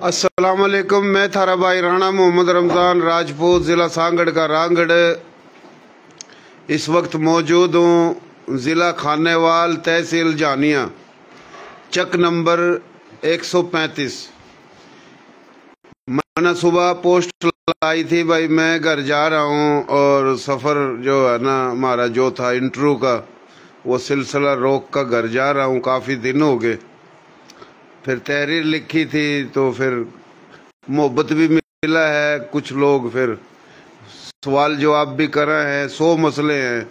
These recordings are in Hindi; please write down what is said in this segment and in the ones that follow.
अस्सलाम वालेकुम। मैं थारा भाई राणा मोहम्मद रमज़ान राजपूत, ज़िला सांगड़ का रांगड़। इस वक्त मौजूद हूँ ज़िला खानेवाल, तहसील जानिया, चक नंबर 135। मैंने सुबह पोस्ट लाई थी भाई मैं घर जा रहा हूँ और सफ़र जो है ना हमारा जो था इंटरव्यू का वो सिलसिला रोक कर घर जा रहा हूँ। काफ़ी दिन हो गए। फिर तहरीर लिखी थी तो फिर मोहब्बत भी मिला है, कुछ लोग फिर सवाल जवाब भी कर रहे हैं, 100 मसले हैं।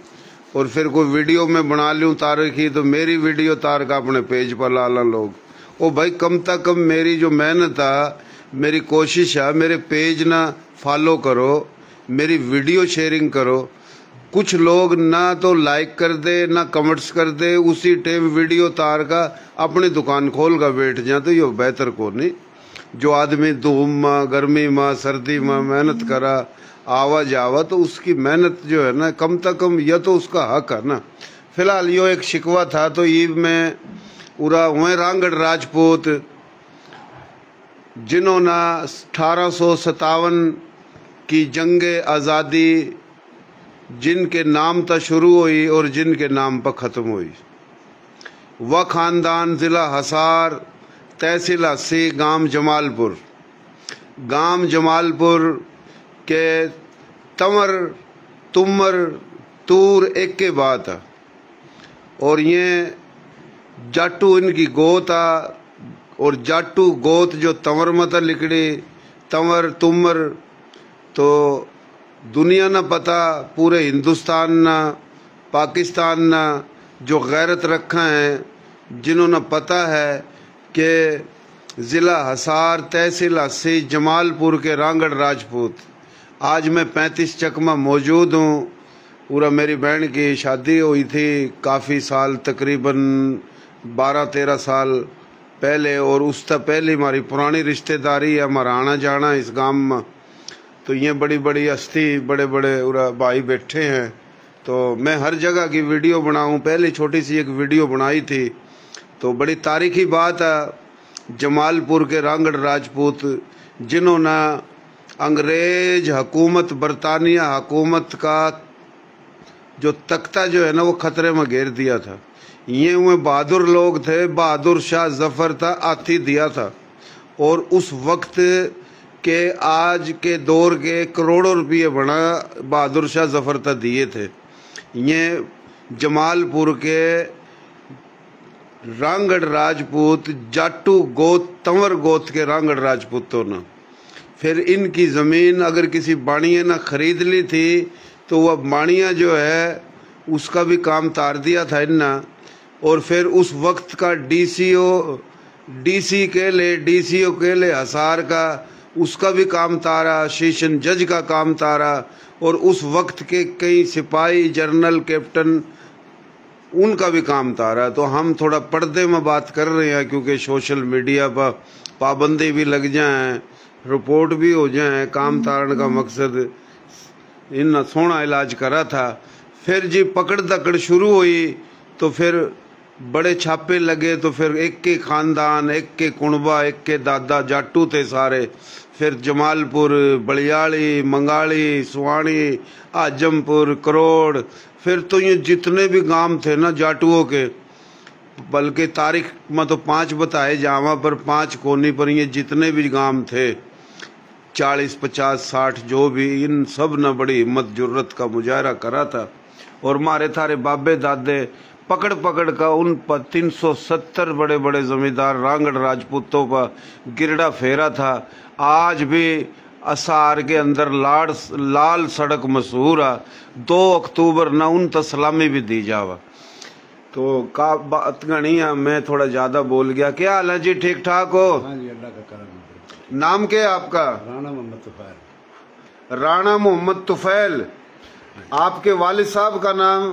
और फिर कोई वीडियो में बना लूँ तारीखी तो मेरी वीडियो तार का अपने पेज पर ला लोग। ओ भाई कम से कम मेरी जो मेहनत है, मेरी कोशिश है, मेरे पेज ना फॉलो करो, मेरी वीडियो शेयरिंग करो। कुछ लोग ना तो लाइक कर दे ना कमेंट्स कर दे, उसी टाइम वीडियो तार का अपनी दुकान खोल कर बैठ जाए तो ये बेहतर को नहीं। जो आदमी धूप में, गर्मी में, सर्दी में मेहनत करा आवा जावा तो उसकी मेहनत जो है ना कम से कम यह तो उसका हक है ना। फिलहाल यो एक शिकवा था तो ईद में उरा हुए रांगड़ राजपूत जिन्होंने 1857 की जंगे आज़ादी जिनके नाम तक शुरू हुई और जिनके नाम पर ख़त्म हुई, वह ख़ानदान ज़िला हिसार, तहसील अस्सी, गांव जमालपुर के तंवर तुमर तूर एक के बात है। और ये जाटू इनकी गोत आ, और जाटू गोत जो तंवर मत लिखड़ी तंवर तुमर तो दुनिया न पता, पूरे हिंदुस्तान न पाकिस्तान न जो गैरत रखा है, जिन्होंने पता है कि ज़िला हिसार, तहसील अस्सी, जमालपुर के रांगड़ राजपूत। आज मैं 35 चक में मौजूद हूँ। पूरा मेरी बहन की शादी हुई थी काफ़ी साल, तकरीबन 12-13 साल पहले, और उससे पहले हमारी पुरानी रिश्तेदारी है, हमारा आना जाना इस गांव में। तो ये बड़ी बड़ी हस्ती, बड़े बड़े उरा भाई बैठे हैं। तो मैं हर जगह की वीडियो बनाऊं, पहले छोटी सी एक वीडियो बनाई थी। तो बड़ी तारीखी बात है, जमालपुर के रांगड़ राजपूत जिन्होंने अंग्रेज हुकूमत, बरतानिया हुकूमत का जो तख्ता जो है ना वो खतरे में घेर दिया था। ये हुए बहादुर लोग थे, बहादुर शाह जफर था, हाथी दिया था। और उस वक्त के आज के दौर के करोड़ों रुपये बना बहादुर शाह जफर तक दिए थे। ये जमालपुर के रांगड़ राजपूत जाटू गोत, तंवर गोत के रांगड़ राजपूतों ने फिर इनकी ज़मीन अगर किसी बाणिया ने खरीद ली थी तो वह बाणिया जो है उसका भी काम तार दिया था इन्ना। और फिर उस वक्त का डीसीओ के लिए हिसार का उसका भी काम तारा, सेशन जज का काम तारा, और उस वक्त के कई सिपाही, जनरल, कैप्टन, उनका भी काम तारा। तो हम थोड़ा पर्दे में बात कर रहे हैं क्योंकि सोशल मीडिया पर पाबंदी भी लग जाए, रिपोर्ट भी हो जाए। काम तारण का मकसद इन सोना इलाज करा था। फिर जी पकड़ दकड़ शुरू हुई तो फिर बड़े छापे लगे, तो फिर एक के खानदान, एक के कुणबा, एक के दादा जाटू थे सारे। फिर जमालपुर, बलियाड़ी, मंगाड़ी, सुवाणी, आजमपुर, करोड़, फिर तो ये जितने भी गांव थे ना जाटुओं के, बल्कि तारीख में तो 5 बताए जावा पर 5 कोनी पर ये जितने भी गांव थे 40, 50, 60 जो भी, इन सब ने बड़ी हिम्मत जुर्रत का मुजाहरा करा था। और मारे थारे बाबे दादे पकड़ पकड़ का उन पर 370 बड़े बड़े जमींदार रांगड़ राजपूतों पर गिरड़ा फेरा था। आज भी असार के अंदर लाल सड़क मशहूर है, 2 अक्टूबर न उन तक सलामी भी दी जावा। तो का बात गणी है, मैं थोड़ा ज्यादा बोल गया। क्या हाल है जी, ठीक ठाक हो? हाँ जी, अल्लाह का करम। नाम क्या है आपका? राणा मोहम्मद तुफैल। राणा मोहम्मद तुफैल। आपके वालिद साहब का नाम?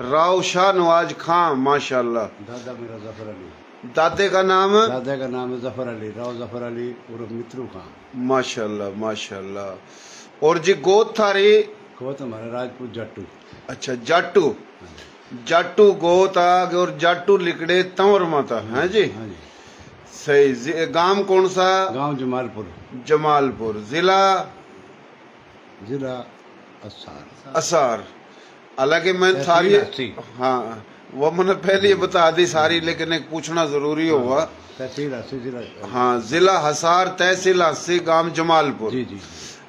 राव शाह नवाज खां। माशाल्लाह। दादा मेरा जफर अली। दादे का नाम? दादा का नाम है जफर अली, राव जफर अली उर्फ मित्रू खां। माशाल्लाह माशाल्लाह। और जी गोत थारी? गोत हमारा राजपूत जाटू। अच्छा जाटू, जाटू गोत आ और जाटू लिकड़े तंवर माता है जी। हाँ जी। सही। गांव कौन सा? गांव जमालपुर। जमालपुर। जिला? जिला असार। असार। हालांकि मैं सारी, हाँ वो मैंने पहले ही बता दी सारी, लेकिन एक पूछना जरूरी होगा। तहसील हस्सी जिला। हाँ, जिला हिसार, तहसील हस्सी, गांव जमालपुर। जी जी।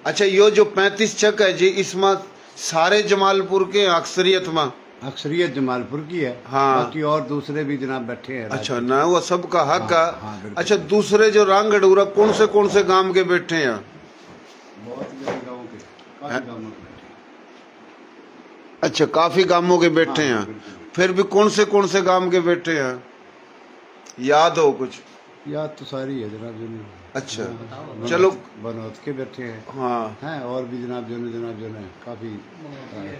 अच्छा, यो जो 35 चक है जी, इसमें सारे जमालपुर के अक्सरियत में? अक्सरियत जमालपुर की है। हाँ, बाकी और दूसरे भी जनाब बैठे हैं। अच्छा ना, वो सबका हक है। हाँ, अच्छा, दूसरे जो रांगड़ूरा कौन से गांव के बैठे हैं? बहुत गाँव के, काफी गाँवों के। अच्छा, काफी गांवों के बैठे हैं। फिर भी कौन से गांव के बैठे हैं, याद हो कुछ? याद तो सारी है जनाब जो। अच्छा, चलो। बनौत के बैठे हैं। हाँ, हैं और भी जनाब जो ने काफी।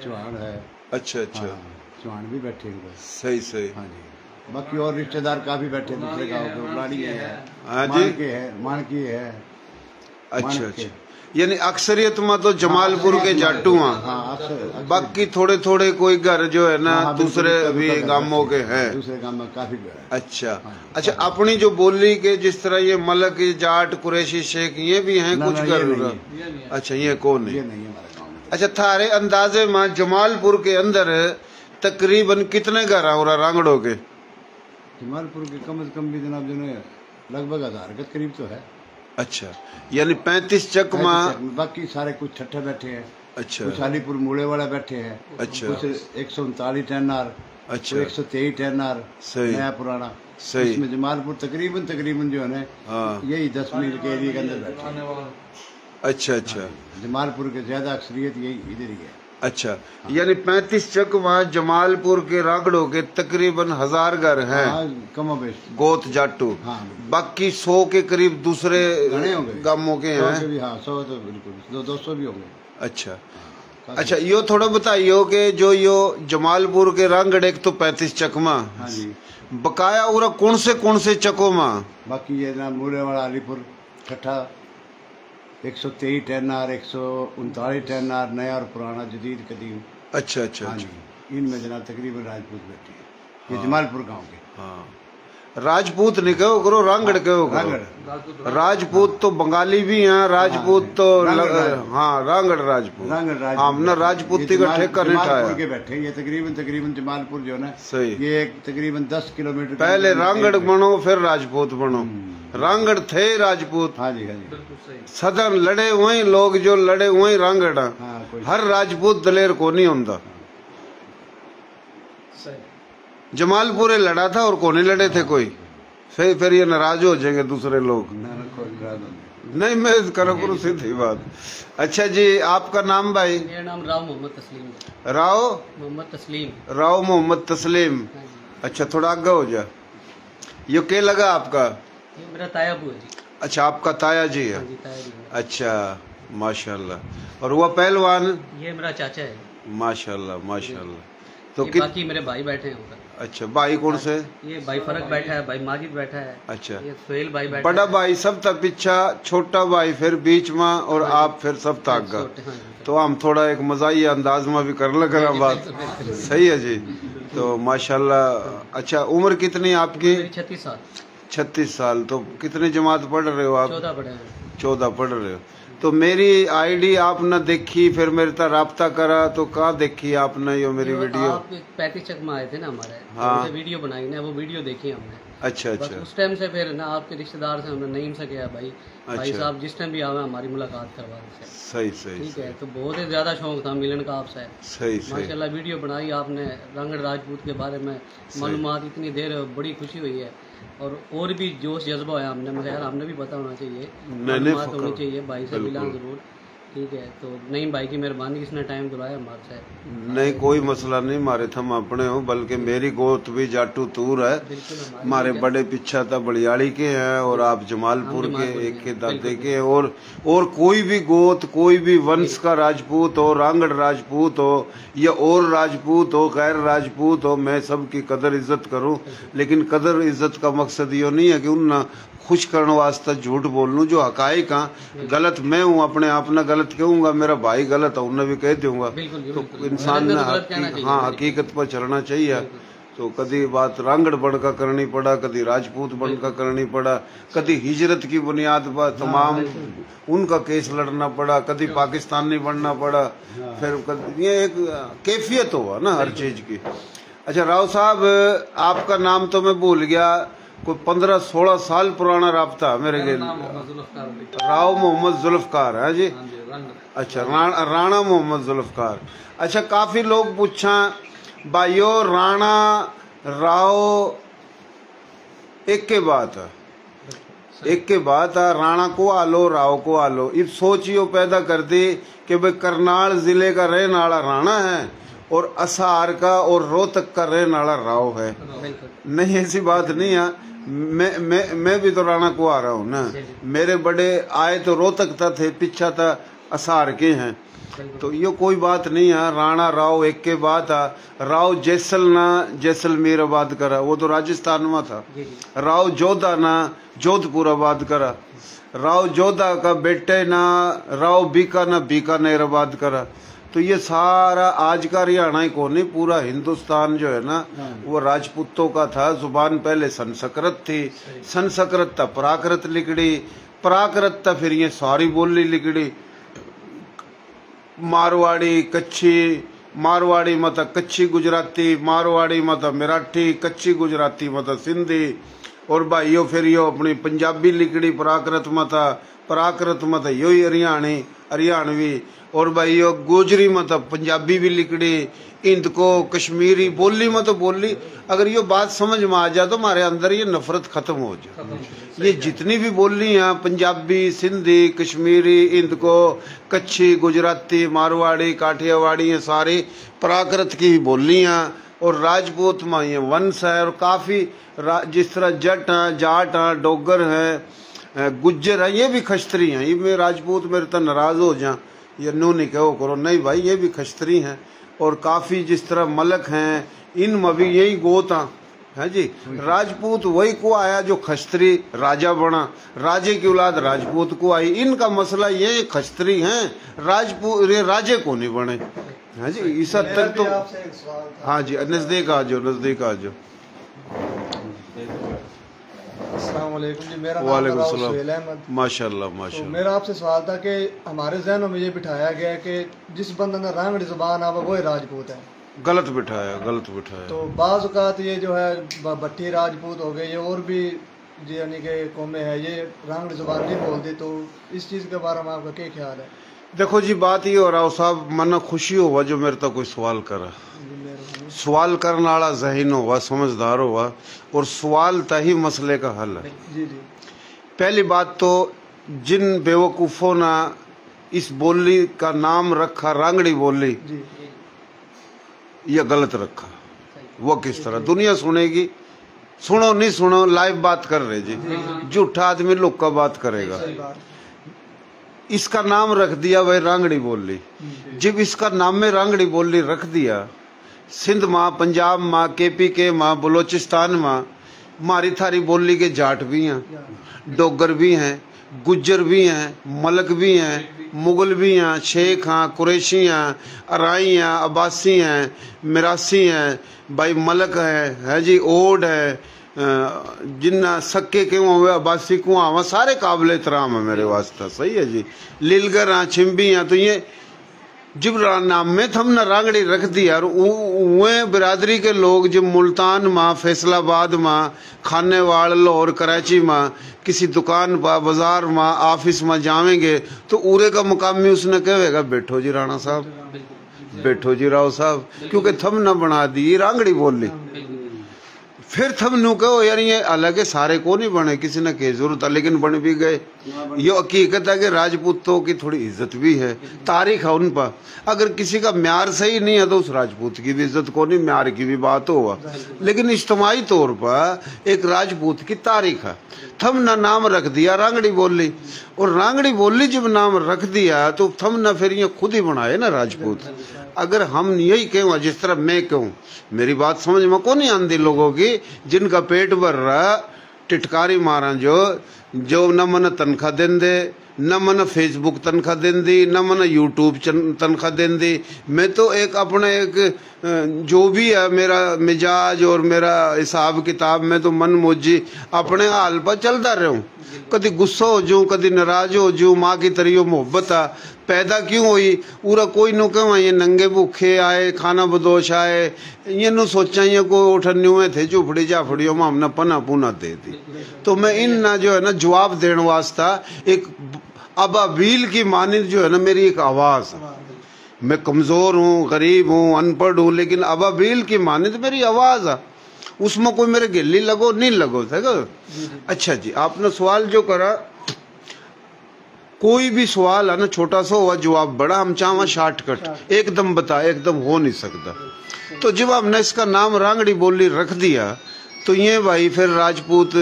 चौहान है। अच्छा अच्छा। हाँ, चौहान भी बैठे हैं। सही सही। हाँ जी। बाकी और रिश्तेदार काफी बैठे दूसरे गाँव के। उलाड़ी है। हाँ जी। मानकी है। अच्छा अच्छा। यानी अक्सरियत में तो जमालपुर के जाटू हैं। हाँ, बाकी थोड़े थोड़े कोई घर जो है ना दूसरे भी गांवों के हैं। दूसरे गांव में काफी। अच्छा अच्छा। अपनी जो बोली के जिस तरह ये मलक, जाट, कुरैशी, शेख, ये भी हैं कुछ घर? अच्छा, ये कौन है? अच्छा, थारे अंदाजे में जमालपुर के अंदर तकरीबन कितने घर हैं रांगड़ों के? जमालपुर के कम से कम भी जनाब जो है लगभग 1000 के करीब तो है। अच्छा, यानी 35 चक में। बाकी सारे कुछ ठट्ठे बैठे हैं। अच्छा। कुछ अलीपुर मूले वाला बैठे हैं। अच्छा। कुछ 139 टैनार। अच्छा। 123 टैनार। सही। नया पुराना। सही। इसमें जमालपुर तकरीबन जो है हाँ, यही 10 मील के एरिया के अंदर बैठे हैं। अच्छा अच्छा। जमालपुर के ज्यादा अक्सरियत यही इधर ही है। अच्छा, यानी 35 चक वहाँ जमालपुर के रागड़ों के तकरीबन 1000 घर हैं। कम बेश गोत जाटू। हाँ, बाकी 100 के करीब दूसरे गांवों के हैं। 100 तो बिल्कुल 200 भी होंगे। अच्छा अच्छा। यो थोड़ा बताइयो कि जो यो जमालपुर के रांगड़ एक तो 35 चक में। हाँ जी। बकाया उरा कौन से चकों में? बाकी ये ना मूले वाला अलीपुर ठट्ठा 123 टैनार, 139 टैनार, नया और पुराना, जदीद, कदीम। अच्छा अच्छा। हाँ जी। इनमें जनाब तकरीबन राजपूत बैठे हैं। ये जमालपुर गांव के। हाँ, राजपूत नहीं कहो करो, रांगड़ कहो करो। राजपूत तो बंगाली भी हैं, राजपूत तो हाँ, रांगड़ राजपूत। हमने राजपूती का ठेका नहीं उठाया। के बैठे ये तकरीबन जमालपुर जो है सही, ये तकरीबन 10 किलोमीटर पहले रांगड़ बनो फिर राजपूत बनो। रांगड़ थे राजपूत। हाँ जी, हाँ जी। सदन लड़े वही लोग जो लड़े वही रांगड़। हर राजपूत दलेर को नहीं होता। जमालपुरे लड़ा था और कौन लड़े थे कोई। फिर ये नाराज हो जाएंगे दूसरे लोग। नहीं, मैं करो सीधी बात। अच्छा जी, आपका नाम भाई? मेरा नाम राव मोहम्मद तस्लीम। राव मोहम्मद तस्लीम। राव मोहम्मद तस्लीम। अच्छा, थोड़ा आगे हो जा। ये क्या लगा आपका? ये मेरा ताया बू है जी। अच्छा, आपका ताया जी है? जी, ताया जी है। अच्छा, माशाल्लाह। और वो पहलवान? ये मेरा चाचा है। माशाल्लाह माशाल्लाह। तो बाकी मेरे भाई बैठे हैं ऊपर। अच्छा, भाई कौन से? ये भाई फरक बैठा है, भाई माजिद बैठा है। अच्छा, ये सोहेल भाई बैठा बड़ा भाई सब तक पीछा, छोटा भाई फिर बीच में और आप फिर सब तक। तो हम थोड़ा एक मजाही अंदाज में भी कर लगा बात। सही है जी। तो माशाल्लाह। अच्छा, उम्र कितनी आपकी? 36 साल। 36 साल। तो कितनी जमात पढ़ रहे हो आप? 14 पढ़े हैं। 14 पढ़ रहे हो। तो मेरी आईडी आपने देखी, फिर मेरे साथ राब्ता करा, तो कहाँ देखी आपने ये मेरी वीडियो? आप 35 चक में आए थे ना हमारे। हाँ, वीडियो बनाई ना, वो वीडियो देखी हमने। अच्छा अच्छा। उस टाइम से फिर ना आपके रिश्तेदार से हमने नईम से गया भाई। अच्छा। भाई साहब जिस टाइम भी आवे हमारी मुलाकात करवा दे। सही सही। ठीक है, तो बहुत ही ज्यादा शौक था मिलन का आपसे। सही सही। माशाल्लाह वीडियो बनाई आपने रांगड़ राजपूत के बारे में, मालूमात इतनी देर, बड़ी खुशी हुई है। और भी जोश जज्बा है हमने, मगर यार हमने भी पता होना चाहिए, मालूमात होनी चाहिए। भाई से मिला जरूर। ठीक है, तो नहीं भाई की मेहरबानी, किसने टाइम दिलाया हमारे से। नहीं, कोई मसला नहीं, मारे थम अपने हो, बल्कि मेरी गोत भी जाटू तूर है। हमारे बड़े पिछा था बलियाड़ी के हैं और आप जमालपुर के एक के दादे के हैं। और कोई भी गोत, कोई भी वंश का राजपूत हो, रांगड़ राजपूत हो या और राजपूत हो, गैर राजपूत हो, मैं सबकी कदर इज्जत करूं। लेकिन कदर इज्जत का मकसद ये नहीं है कि उन खुश करने वास्ते झूठ बोल लूं। जो हकाइक गलत मैं हूँ, अपने आप ना गलत कहूंगा, मेरा भाई गलत है उन्हें भी कह दूंगा। तो इंसान ने हाँ हकीकत पर चलना चाहिए। तो कभी बात रांगड़ बनकर करनी पड़ा, कभी राजपूत बनकर करनी पड़ा, कभी हिजरत की बुनियाद पर तमाम उनका केस लड़ना पड़ा, कभी पाकिस्तानी बनना पड़ा, फिर ये एक कैफियत हुआ ना हर चीज की। अच्छा राव साहब, आपका नाम तो मैं भूल गया, कोई 15-16 साल पुराना राब्ता मेरे के राव मोहम्मद जुल्फकार है जी। अच्छा राणा मोहम्मद जुल्फकार। अच्छा काफी लोग पूछा भाइयों राणा राव एक के बात है, एक के बात है, राणा को आलो राव को आलो। इस सोचियो पैदा कर दी कि भाई करनाल जिले का रहने वाला राणा है और असार का और रोहतक का रहने वाला राव है। नहीं ऐसी बात नहीं है। मैं भी तो राणा को आ रहा हूँ ना, मेरे बड़े आए तो रोहतक था थे, पीछा था असार के हैं, तो ये कोई बात नहीं है। राणा राव एक के बात है। राव जैसल ना जैसलमेर आबाद करा, वो तो राजस्थान में था। राव जोधा ना जोधपुर आबाद करा। राव जोधा का बेटे ना राव बीका ना बीकानेर आबाद करा। तो ये सारा आज का हरियाणा ही को नहीं, पूरा हिंदुस्तान जो है ना वो राजपूतों का था। जुबान पहले संस्कृत थी, संस्कृत था प्राकृत लिखड़ी, प्राकृत था फिर ये सारी बोली लिखड़ी, मारवाड़ी कच्छी, मारवाड़ी मत कच्छी गुजराती, मारवाड़ी मत मराठी, कच्छी गुजराती मत सिंधी, और भाइयों फिर यो अपनी पंजाबी लिखड़ी प्राकृत मत, प्राकृत मत यो ही हरियाणवी, और भाइयों गोजरी मत पंजाबी भी लिखड़ी, इंद को कश्मीरी बोली मत बोली। अगर ये बात समझ में आ जाए तो हमारे अंदर ये नफरत खत्म हो जाए। ये जितनी भी बोली हैं पंजाबी, सिंधी, कश्मीरी, इंद को, कच्छी, गुजराती, मारवाड़ी, काठियावाड़ी, ये सारी प्राकृत की बोली हैं। और राजपूत में ये वंश है, और काफी जिस तरह जट हैं, जाट हैं, डोगर हैं, गुज्जर हैं, ये भी खस्त्री हैं। ये मैं राजपूत मेरे तो नाराज हो जाए, ये नो नहीं कहो करो, नहीं भाई ये भी खस्त्री हैं। और काफी जिस तरह मलक हैं, इनमें भी यही गोत है जी। राजपूत वही को आया जो खस्त्री राजा बना, राजे की औलाद राजपूत को आई। इनका मसला ये खस्त्री हैं, राजपूत राजे को नहीं बने है जी। इस हद तक तो हाँ जी, नजदीक आ जाओ, नजदीक आ जाओ। अस्सलामुअलैकुम जी, मेरा वालेकुम नाम सलाम। सुहेल अहमद। माशाल्लाह माशाल्लाह। तो मेरा आपसे सवाल था कि हमारे जहनों में ये बिठाया गया है कि जिस बंदे ने रांगड़ी जुबान आवा वो ही राजपूत है। गलत बिठाया, गलत बिठाया। तो बाज़ औक़ात ये जो है भट्टी राजपूत हो गए, ये और भी यानी कि कौमें है, ये रांगड़ी जुबान नहीं बोलती। तो इस चीज़ के बारे में आपका क्या ख्याल है? देखो जी बात ये हो रहा साहब, मना खुशी हुआ जो मेरे तो कोई सवाल करा। सवाल करने वाला ज़हीन हुआ, समझदार हुआ, और सवाल तही मसले का हल है। जी जी। पहली बात तो जिन बेवकूफ़ों ने इस बोली का नाम रखा रांगड़ी बोली, जी यह गलत रखा। वो किस तरह दुनिया सुनेगी? सुनो नहीं सुनो, लाइव बात कर रहे जी। झूठा आदमी लोग का बात करेगा। इसका नाम रख दिया भाई रांगड़ी बोली। जब इसका नाम में रांगड़ी बोली रख दिया, सिंध माँ, पंजाब माँ, KPK माँ, बलोचिस्तान माँ, मारी थारी बोली के जाट भी हैं, डोगर भी हैं, गुज्जर भी हैं, मलक भी हैं, मुगल भी हैं, शेख हैं, कुरैशी हैं, अराई हैं, अब्बासी हैं, मिरासी हैं, भाई मलक है जी, ओड है, जिन्ना सक्के क्यों हुए अब्बासी को आवा, सारे काबिल एहतराम है मेरे वास्ते। सही है जी। लीलगर हैं, छिम्बी हैं। तो ये जब नाम में थम न रांगड़ी रख दिया, और वे बिरादरी के लोग जब मुल्तान माँ, फैसलाबाद माँ, खानेवाड़, लाहौर, कराची माँ, किसी दुकान पर, बाजार माँ, ऑफिस में जावेंगे तो उरे का मुकामी उसने कहेगा बैठो जी राणा साहब, बैठो जी राव साहब, क्योंकि थम न बना दी रांगड़ी बोली। फिर थम नु कहो यार ये अलग है, सारे को नहीं बने, किसी ने की जरूरत है, लेकिन बन भी गए। ये हकीकत है कि राजपूतों की थोड़ी इज्जत भी है, तारीख है उन पर। अगर किसी का म्यार सही नहीं है तो उस राजपूत की भी इज्जत को नहीं, म्यार की भी बात होगा, लेकिन इज्तिमाई तौर पर एक राजपूत की तारीख है। थम न नाम रख दिया रांगड़ी बोली, और रांगड़ी बोली जब नाम रख दिया तो थम न फिर ये खुद ही बनाए ना राजपूत। अगर हम यही कहूँ, जिस तरह मैं कहूँ, मेरी बात समझ में को नहीं आती लोगों की, जिनका पेट भर रहा टिटकारी मारा जो जो न मन तनख्वाह देंदे, न मन फेसबुक तनख्वाह देंदी, न मन यूट्यूब तनख्वाह देंदी। मैं तो एक अपना एक जो भी है मेरा मिजाज और मेरा हिसाब किताब में तो मन मौजी अपने हाल पर चलता रहूं। कभी गुस्सा हो जाऊं, कभी नाराज हो जाऊं। माँ की तरियो मोहब्बत आ पैदा क्यों हुई पूरा कोई नु क्यों ये नंगे भूखे आए, खाना बदोश आए, ये नु सोचा ये कोई उठन हुए थे झुपड़ी झाफड़ियों में हमने पना पुना दे दी। तो मैं इन ना जो है ना जवाब देने वास्ता एक अबाबील की मानिंद जो है ना मेरी एक आवाज है। मैं कमजोर हूँ, गरीब हूँ, अनपढ़ हूँ, लेकिन अबाबील की मानिंद मेरी आवाज है। उसमें कोई मेरे गिल्ली लगो नहीं लगो थे। अच्छा जी, आपने सवाल जो करा, कोई भी सवाल है ना छोटा सा हुआ जवाब बड़ा, हम चाहे शॉर्टकट एकदम बता, एकदम हो नहीं सकता। तो जब हमने इसका नाम रांगड़ी बोली रख दिया तो ये भाई फिर राजपूत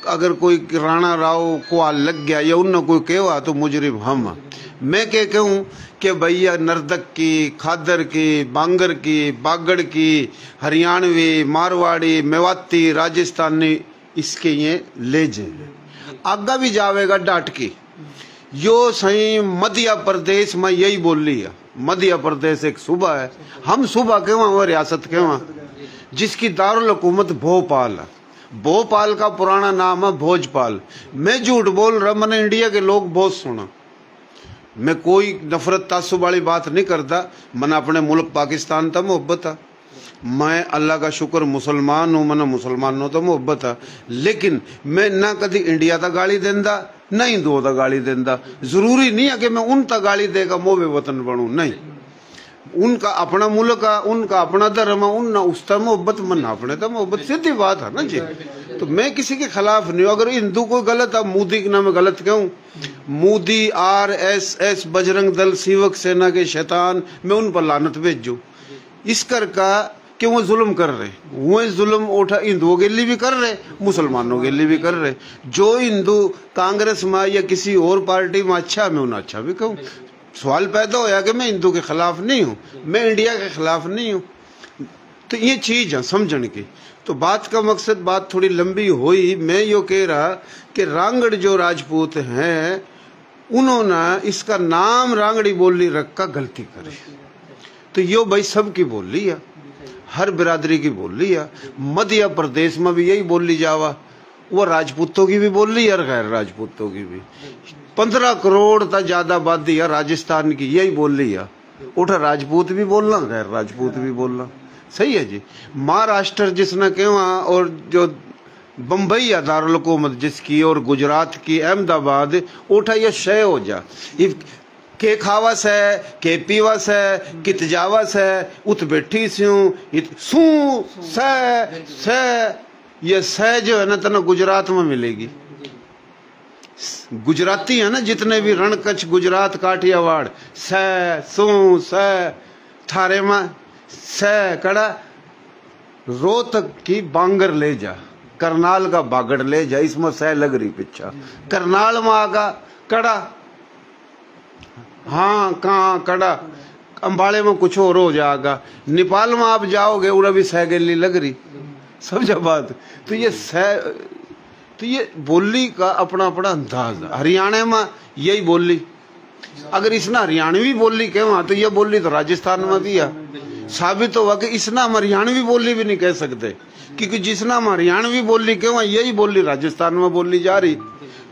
अगर कोई राणा राव को हाल लग गया या उन कोई कहा तो मुजरिम हम। मैं क्या कहूँ कि भैया नर्दक की, खादर की, बांगर की, बागड़ की, हरियाणवी, मारवाड़ी, मेवाती, राजस्थानी इसके ये ले जाए। आगा भी जावेगा डांट की। यो सही मध्य प्रदेश में यही बोली है। मध्य प्रदेश एक सूबा है, हम सूबा कहवा वो रियासत कहवा, जिसकी दारुल हुकूमत भोपाल है। भोपाल का पुराना नाम है भोजपाल। मैं झूठ बोल रहा, मैंने इंडिया के लोग बहुत सुना। मैं कोई नफरत तासुब वाली बात नहीं करता, मैंने अपने मुल्क पाकिस्तान तक मोहब्बत है। मैं अल्लाह का शुक्र मुसलमान हूँ, मैंने मुसलमानों तो मोहब्बत है। लेकिन मैं ना कभी इंडिया तक गाली देंदा ना हिंदुओं तक गाली देंदा। जरूरी नहीं है कि मैं उन तक गाली देगा मोबे वतन बनूं, नहीं। उनका अपना मुल्क है, उनका अपना धर्म है, उन उस तक मोहब्बत मन अपने तक मोहब्बत, सीधी बात है ना जी। तो मैं किसी के खिलाफ नहीं हूँ। अगर हिंदू कोई गलत है, मोदी के नाम गलत कहूँ, मोदी, RSS, बजरंग दल, सेवक सेना के शैतान, मैं उन पर लानत भेजू इस कर का कि वो जुल्म कर रहे। वो जुल्म उठा हिंदुओं के लिए भी कर रहे, मुसलमानों के लिए भी कर रहे। जो हिंदू कांग्रेस में या किसी और पार्टी में अच्छा, मैं उन्हें अच्छा भी कहूँ। सवाल पैदा होया कि मैं हिंदू के खिलाफ नहीं हूँ, मैं इंडिया के खिलाफ नहीं हूँ। तो ये चीज है समझने की। तो बात का मकसद, बात थोड़ी लंबी हुई। मैं यो कह रहा कि रांगड़ जो राजपूत हैं उन्होंने इसका नाम रांगड़ी बोली रखा गलती करी। तो यो भाई सबकी बोली है, हर बिरादरी की बोली है। मध्य प्रदेश में भी यही बोली जावा, वो राजपूतों की भी बोली है और गैर राजपूतों की भी। 15 करोड़ तक ज्यादा आबादी है राजस्थान की, यही बोली है। उठा राजपूत भी बोलना, गैर राजपूत भी बोलना, सही है जी। महाराष्ट्र जिसने कहवा और जो बम्बई है दारुल हुकूमत जिसकी, और गुजरात की अहमदाबाद, उठा ये शय हो जा। के खावस है, के पीवस है, कित जावस है, उत बैठी स्यूं सू स ये स जो है ना तना गुजरात में मिलेगी। गुजराती है ना जितने भी रण कच्छ गुजरात काठियावाड़, सू स थारे में स कड़ा। रोहतक की बांगर ले जा, करनाल का बागड़ ले जा, इसमें स लग रही पिछा। करनाल में आगा कड़ा, हाँ कहाँ कड़ा। अंबाड़े में कुछ और हो जाएगा। नेपाल में आप जाओगे उड़ा भी सह गली लग रही, समझा बात। तो ये बोली का अपना अपना अंदाज है। हरियाणा में यही बोली, अगर इसना हरियाणवी बोली कहवा तो ये बोली तो राजस्थान में भी है। साबित हुआ कि इसना हम हरियाणवी बोली भी नहीं कह सकते, क्योंकि जिसना हम हरियाणवी बोली कहवा यही बोली राजस्थान में बोली जा रही,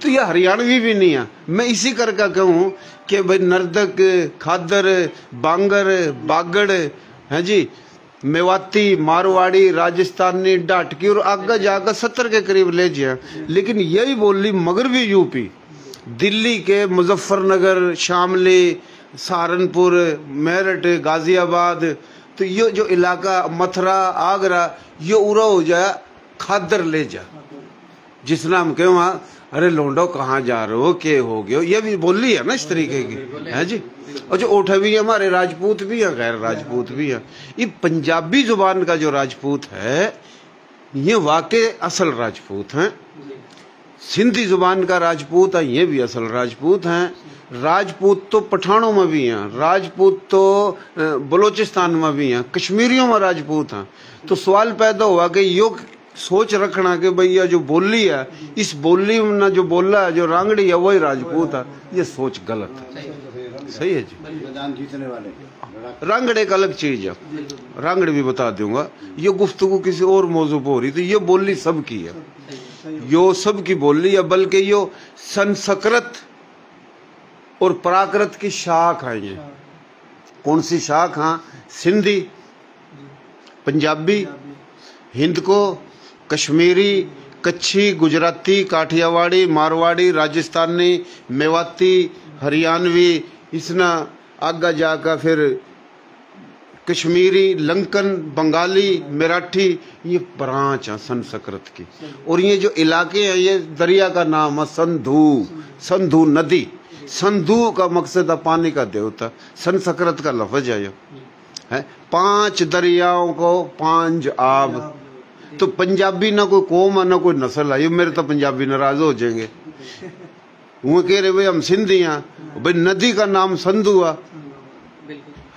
तो ये हरियाणवी भी नहीं है। मैं इसी करके कहूँ कि भाई नर्दक, खादर, बांगर, बागड़ है जी, मेवाती, मारवाड़ी, राजस्थानी, डाटकी और आगे जाकर 70 के करीब ले जाए। लेकिन यही बोली मगरबी यूपी, दिल्ली के मुजफ्फरनगर, शामली, सहारनपुर, मेरठ, गाजियाबाद, तो ये जो इलाका मथुरा, आगरा, ये उरा हो जाए खादर ले जा। जिस नाम के वहाँ अरे लोंडो कहाँ जा रहे हो, के हो गए, ये भी बोली है ना इस तरीके की, है जी। और जो ओठा भी है, हमारे राजपूत भी है, गैर राजपूत भी है। ये पंजाबी जुबान का जो राजपूत है ये वाकई असल राजपूत हैं। सिंधी जुबान का राजपूत है, ये भी असल राजपूत हैं। राजपूत तो पठानों में भी हैं, राजपूत तो बलोचिस्तान में भी हैं, कश्मीरियों में राजपूत हैं। तो सवाल पैदा हुआ कि यो सोच रखना कि भैया जो बोली है, इस बोली में जो बोला है जो रांगड़ी है वही राजपूत है, ये सोच गलत है। सही है जी। मैदान जीतने वाले रांगड़ एक अलग चीज है, रांगड़ भी बता दूंगा। ये गुफ्तगू किसी और मौजू पर हो रही थी, ये बोली सबकी है, यो सबकी बोली है, बल्कि यो संस्कृत और प्राकृत की शाख है। ये कौन सी शाख? हाँ, सिंधी, पंजाबी, हिंद को, कश्मीरी, कच्छी, गुजराती, काठियावाड़ी, मारवाड़ी, राजस्थानी, मेवाती, हरियाणवी, इसना आगा जाकर फिर कश्मीरी, लंकन, बंगाली, मराठी, ये ब्रांच है संस्कृत की। और ये जो इलाके हैं ये दरिया का नाम है संधू, संधू नदी। संधू का मकसद है पानी का देवता, संस्कृत का लफ्ज है ये है। 5 दरियाओं को 5 आब। तो पंजाबी ना कोई कौम है ना कोई नस्ल है, ये मेरे तो पंजाबी नाराज हो जाएंगे। वो कह रहे भाई हम सिंधी हैं, भाई नदी का नाम संधू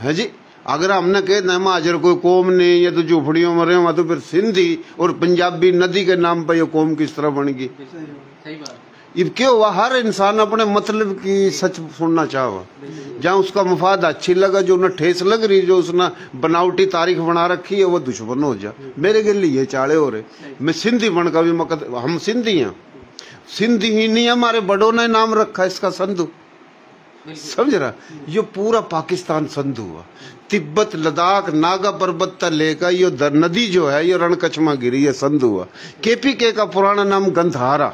है जी। अगर हमने कह दें महाजर कोई कौम नहीं, ये तो झोपड़ियों में रहे, तो फिर सिंधी और पंजाबी नदी के नाम पर ये कौम किस तरह बन गई? अब क्यों हुआ? हर इंसान अपने मतलब की सच सुनना चाहा, जहाँ उसका मुफाद अच्छी लगा, जो उन्हें ठेस लग रही, जो उसने बनावटी तारीख बना रखी है, वो दुश्मन हो जा। मेरे के लिए ये चाड़े हो रहे, मैं सिंधी बन का भी मकद, हम सिंधी हैं, सिंधी ही नहीं, हमारे बड़ों ने नाम रखा इसका संधू, समझ रहा? ये पूरा पाकिस्तान संधू हुआ। तिब्बत, लद्दाख, नागा पर्वत तक लेकर ये नदी जो है ये रणकचमा गिरी है, संधू हुआ। KPK का पुराना नाम गंधारा,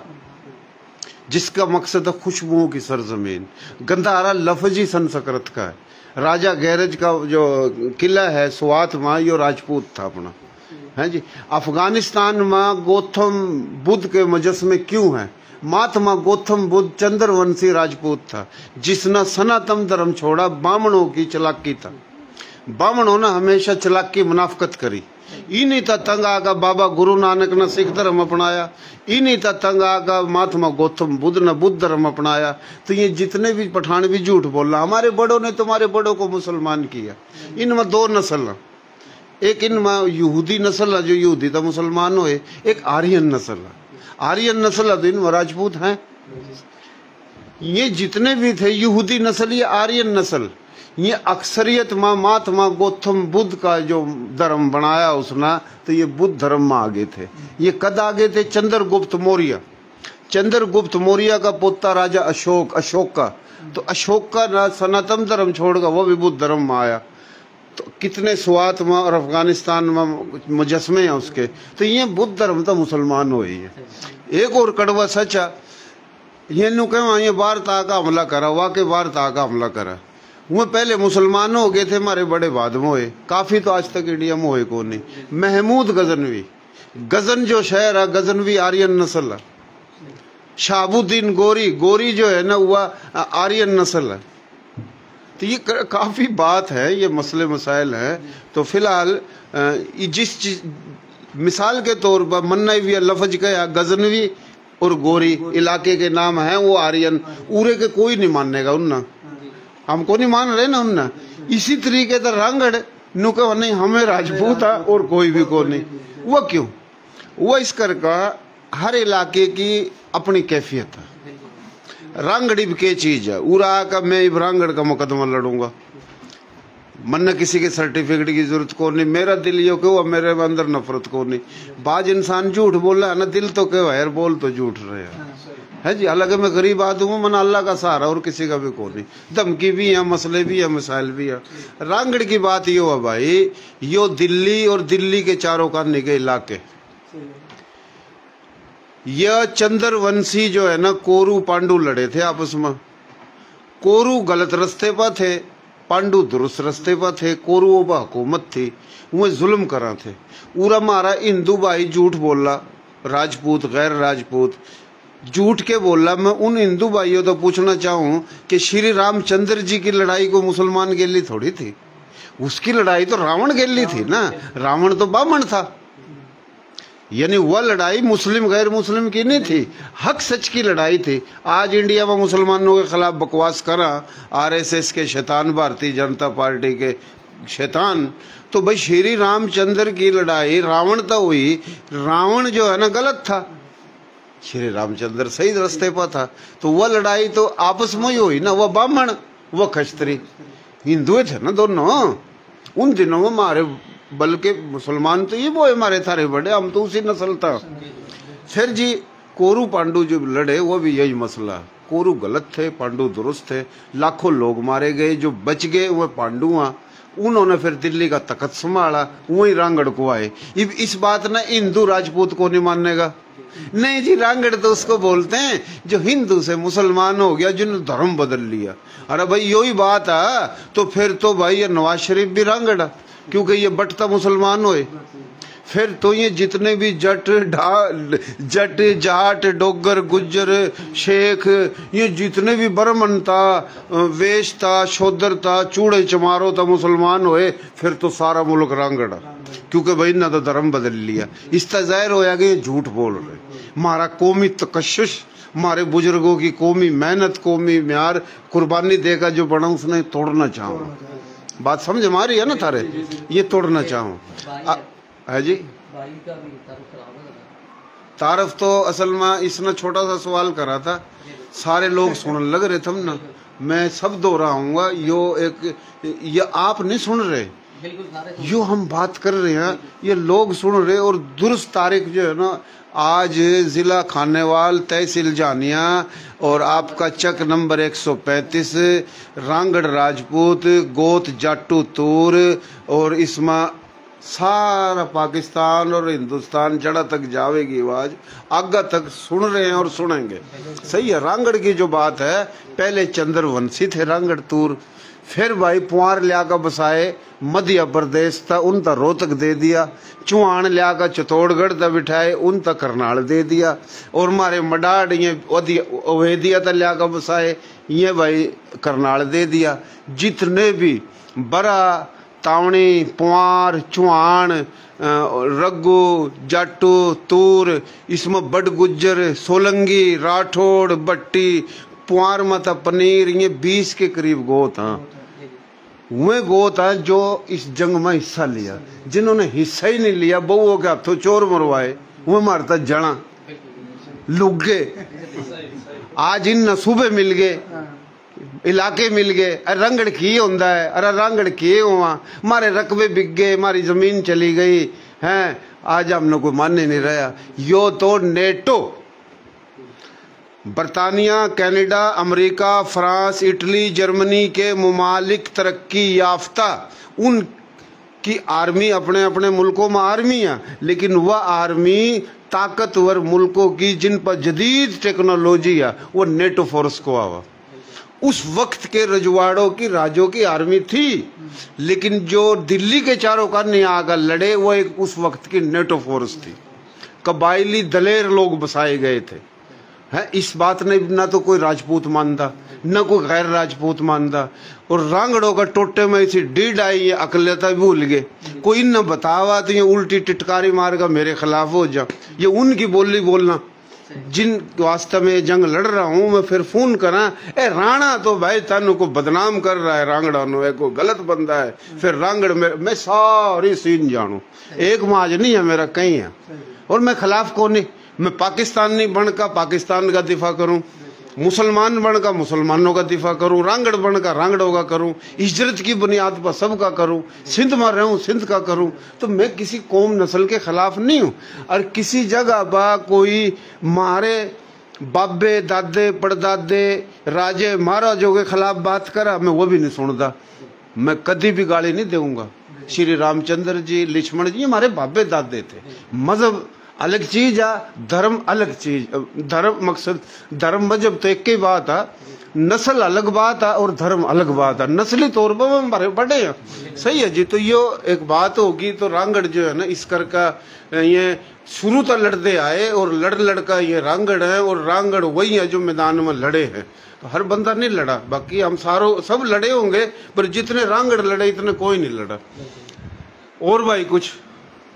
जिसका मकसद है खुशबुओं की सरजमीन। गंधारा लफ्ज ही संस्कृत का है। राजा गैरज का जो किला है स्वात में, यो राजपूत था अपना, है जी। अफगानिस्तान में गौतम बुद्ध के मुजस्मे क्यों है? महात्मा गौतम बुद्ध चंद्रवंशी राजपूत था, जिसने सनातन धर्म छोड़ा, बामणों की चलाकी था। बामणों ने हमेशा चलाकी मुनाफकत करी। इन्हीं था तंग आगा बाबा गुरु नानक ने सिख धर्म अपनाया, इन्हीं था तंग आगा महात्मा गौतम बुद्ध ने बुद्ध धर्म अपनाया। तो ये जितने भी पठान भी झूठ बोलना, हमारे बड़ों ने तुम्हारे बड़ों को मुसलमान किया। इनमें 2 नस्ल है, एक इनमें यहूदी नस्ल है जो यहूदी था मुसलमान हुए, एक आर्यन नस्ल है। आर्यन नस्ल है तो इनमें राजपूत हैं। ये जितने भी थे यहूदी नस्ल, ये आर्यन नस्ल, ये अक्सरियत में महात्मा गौतम बुद्ध का जो धर्म बनाया उसने, तो ये बुद्ध धर्म में आगे थे। ये कद आगे थे? चंद्रगुप्त मौर्य। चंद्रगुप्त मौर्य का पोता राजा अशोक, अशोक का, तो अशोक का सनातन धर्म छोड़कर वो भी बुद्ध धर्म में आया। तो कितने स्वात में और अफगानिस्तान में मुजस्मे हैं उसके, तो ये बुद्ध धर्म तो मुसलमान हुए है। एक और कड़वा सच है, ये नु कह ये वार्ता का हमला करा, वाके वार्ता का हमला करा। वो पहले मुसलमान हो गए थे, हमारे बड़े बाद में हुए, काफी तो आज तक इंडिया में हुए को नहीं। महमूद गजनवी, गजन जो शहर है गजनवी आर्यन नस्ल है। शाहबुद्दीन गोरी, गोरी जो है ना वह आर्यन नस्ल है। तो ये काफी बात है, ये मसले मसाइल हैं। तो फिलहाल जिस चीज मिसाल के तौर पर मन्ना भी लफ्ज का गजनवी और गोरी इलाके के नाम हैं, वो आर्यन, उरे के कोई नहीं मानेगा उन्ना, हमको नहीं मान रहे ना उन्ना। इसी तरीके से रांगड़ नुका नहीं हमें राजपूत है और कोई भी को नहीं। वो क्यों? वो इस कर का हर इलाके की अपनी कैफियत है। रांगड़ी भी क्या चीज है? उरा का मैं रांगड़ का मुकदमा लड़ूंगा, मन किसी के सर्टिफिकेट की जरूरत को नहीं, मेरा दिल यो क्यों, मेरे अंदर नफरत को नहीं। बाज इंसान झूठ बोला है ना, दिल तो क्यों है, बोल तो झूठ रहे है जी। हालांकि मैं गरीब आदमी हूँ, मन अल्लाह का सहारा और किसी का भी को नहीं। धमकी भी है, मसले भी है, मिसाइल भी है। रांगड़ की बात यो है भाई, यो दिल्ली और दिल्ली के चारों काने के इलाके, यह चंद्रवंशी जो है ना, कोरू पांडु लड़े थे आपस में। कोरू गलत रास्ते पर थे, पांडु दुरुस्त रास्ते पर थे। कोरुओं पर हुकूमत थी, वो जुल्म करा थे। पूरा हमारा हिंदू भाई झूठ बोला, राजपूत गैर राजपूत झूठ के बोला। मैं उन हिंदू भाइयों तो पूछना चाहूं कि श्री रामचंद्र जी की लड़ाई को मुसलमान के लिए थोड़ी थी, उसकी लड़ाई तो रावण के लिए थी ना। रावण तो बामण था, यानी वह लड़ाई मुस्लिम गैर मुस्लिम की नहीं थी, हक सच की लड़ाई थी। आज इंडिया में मुसलमानों के खिलाफ बकवास करा, RSS के शैतान भारतीय जनता पार्टी के शैतान। तो भाई श्री रामचंद्र की लड़ाई रावण तो हुई, रावण जो है ना गलत था, श्री रामचंद्र सही रास्ते पर था। तो वह लड़ाई तो आपस में ही हुई ना, वह ब्राह्मण वह क्षत्रिय, हिंदू थे ना दोनों उन दिनों में। हमारे बल्कि मुसलमान तो ये वो हमारे थारे बड़े, हम तो उसी नस्ल था। फिर जी कोरु पांडु जो लड़े वो भी यही मसला, कोरु गलत थे, पांडु दुरुस्त थे, लाखों लोग मारे गए, जो बच गए वो पांडु आ। उन्होंने फिर दिल्ली का तख्त संभाला, वही रांगड़ को आए। इस बात ना हिंदू राजपूत को नहीं मानेगा, नहीं जी, रांगड़ तो उसको बोलते हैं जो हिंदू से मुसलमान हो गया, जिन्होंने धर्म बदल लिया। अरे भाई यही बात है, तो फिर तो भाई ये नवाज शरीफ भी रांगड़, क्योंकि ये बटता मुसलमान होए। फिर तो ये जितने भी जट जाट डोगर गुज्जर शेख, ये जितने भी ब्राह्मण था, वेश था, शूद्र था, चूड़े चमारो था, मुसलमान होए, फिर तो सारा मुल्क रांगड़ा, क्योंकि भाई ना तो धर्म बदल लिया। इसका जाहिर होया कि ये झूठ बोल रहे। हमारा कौमी तकश्शुश, हमारे बुजुर्गों की कौमी मेहनत, कौमी म्यार, कुर्बानी देकर जो बना उसने तोड़ना चाहूँ। बात समझ हमारी है ना थारे, ये तोड़ना चाहूँ है जी। तारफ तो असल में इसने छोटा सा सवाल करा था, सारे लोग सुनने लग रहे थे ना, मैं सब दोहराऊंगा। यो एक ये आप नहीं सुन रहे, यो हम बात कर रहे हैं, ये लोग सुन रहे। और दुरुस्त तारीख जो है ना, आज जिला खानेवाल, तहसील जानिया और आपका चक नंबर 135, रांगड़ राजपूत, गोत जाटू तूर, और इसमें सारा पाकिस्तान और हिंदुस्तान जड़ा तक जावेगी आवाज, आगा तक सुन रहे हैं और सुनेंगे। सही है। रांगड़ की जो बात है, पहले चंद्रवंशी थे रांगड़ तूर, फिर भाई पुआर लिया का बसाए मध्य प्रदेश था, उन तक रोहतक दे दिया। चुहान लिया का चित्तौड़गढ़ तक बिठाए, उन तक करनाल दे दिया। और हमारे मडाड़ ये अवेदिया तक लिया का बसाए, ये भाई करनाल दे दिया। जितने भी बरा तावणी पुआर चुहान रग्गू जाटू तूर, इसमें बड़ गुज्जर सोलंगी राठौड़ भट्टी पुआर माता पनीर, ये 20 के करीब गोत हैं। वे गोत हैं जो इस जंग में हिस्सा लिया। जिन्होंने हिस्सा ही नहीं लिया, बहुओं के हाथों चोर मरवाए, वो मारता जड़ा लुगे। आज इन नसूबे मिल गए, इलाके मिल गए। अरे रंगड़ की होंदा है, अरे रंगड़ की हुआ, हमारे रकबे बिक गए, हमारी जमीन चली गई हैं, आज हमने कोई मानने नहीं रहा। यो तो नेटो, बरतानिया, Canada, America, France, Italy, Germany के मुमालिक तरक्की याफ्ता, उनकी आर्मी अपने अपने मुल्कों में आर्मी है, लेकिन वह आर्मी ताकतवर मुल्कों की जिन पर जदीद टेक्नोलॉजी है, वो नेटो फोर्स को आवा। उस वक्त के रजवाड़ों की राजों की आर्मी थी, लेकिन जो दिल्ली के चारों कान आकर लड़े वो एक उस वक्त की नेटो फोर्स थी। कबायली दलेर लोग बसाए गए थे। है इस बात ने ना तो कोई राजपूत मानता, न कोई गैर राजपूत मानता। और रांगड़ों का टोटे में इसी डीड आई, ये अकलियता भूल गए। कोई न बतावा तो ये उल्टी टिटकारी मार का मेरे खिलाफ हो जा, ये उनकी बोली बोलना। जिन वास्ते में जंग लड़ रहा हूं मैं, फिर फोन करा, ए राणा तो भाई तनु को बदनाम कर रहा है, रांगड़ा नो है, कोई गलत बंदा है। फिर रांगड़ में मैं सारी सीन जानू, एक माज नहीं है मेरा कहीं है। और मैं खिलाफ को नहीं, मैं पाकिस्तानी बनकर पाकिस्तान का दिफा करूं, मुसलमान बनकर मुसलमानों का दिफा करूं, रांगड़ बनकर रांगड़ों का करूं, इज्जत की बुनियाद पर सबका करूं, सिंध में रहूं सिंध का करूं। तो मैं किसी कौम नस्ल के खिलाफ नहीं हूं। और किसी जगह बा कोई मारे बाबे दादे पड़दादे राजे महाराजों के खिलाफ बात करा, मैं वो भी नहीं सुनता। मैं कभी भी गाली नहीं दूंगा। श्री रामचंद्र जी, लक्ष्मण जी हमारे बाबे दादे थे। मजहब अलग चीज है, धर्म अलग चीज। धर्म मकसद धर्म मजहब तो एक ही बात है, नस्ल अलग बात है और धर्म अलग बात है। नस्ली तौर पर हमारे बड़े हैं, सही है जी। तो ये एक बात होगी। तो रांगड़ जो है ना, इस कर का ये शुरू तो लड़ते आए और लड़ का ये रांगड़ है। और रांगड़ वही है जो मैदान में लड़े हैं। तो हर बंदा नहीं लड़ा, बाकी हम सारों सब लड़े होंगे, पर जितने रांगड़ लड़े इतने कोई नहीं लड़ा। और भाई कुछ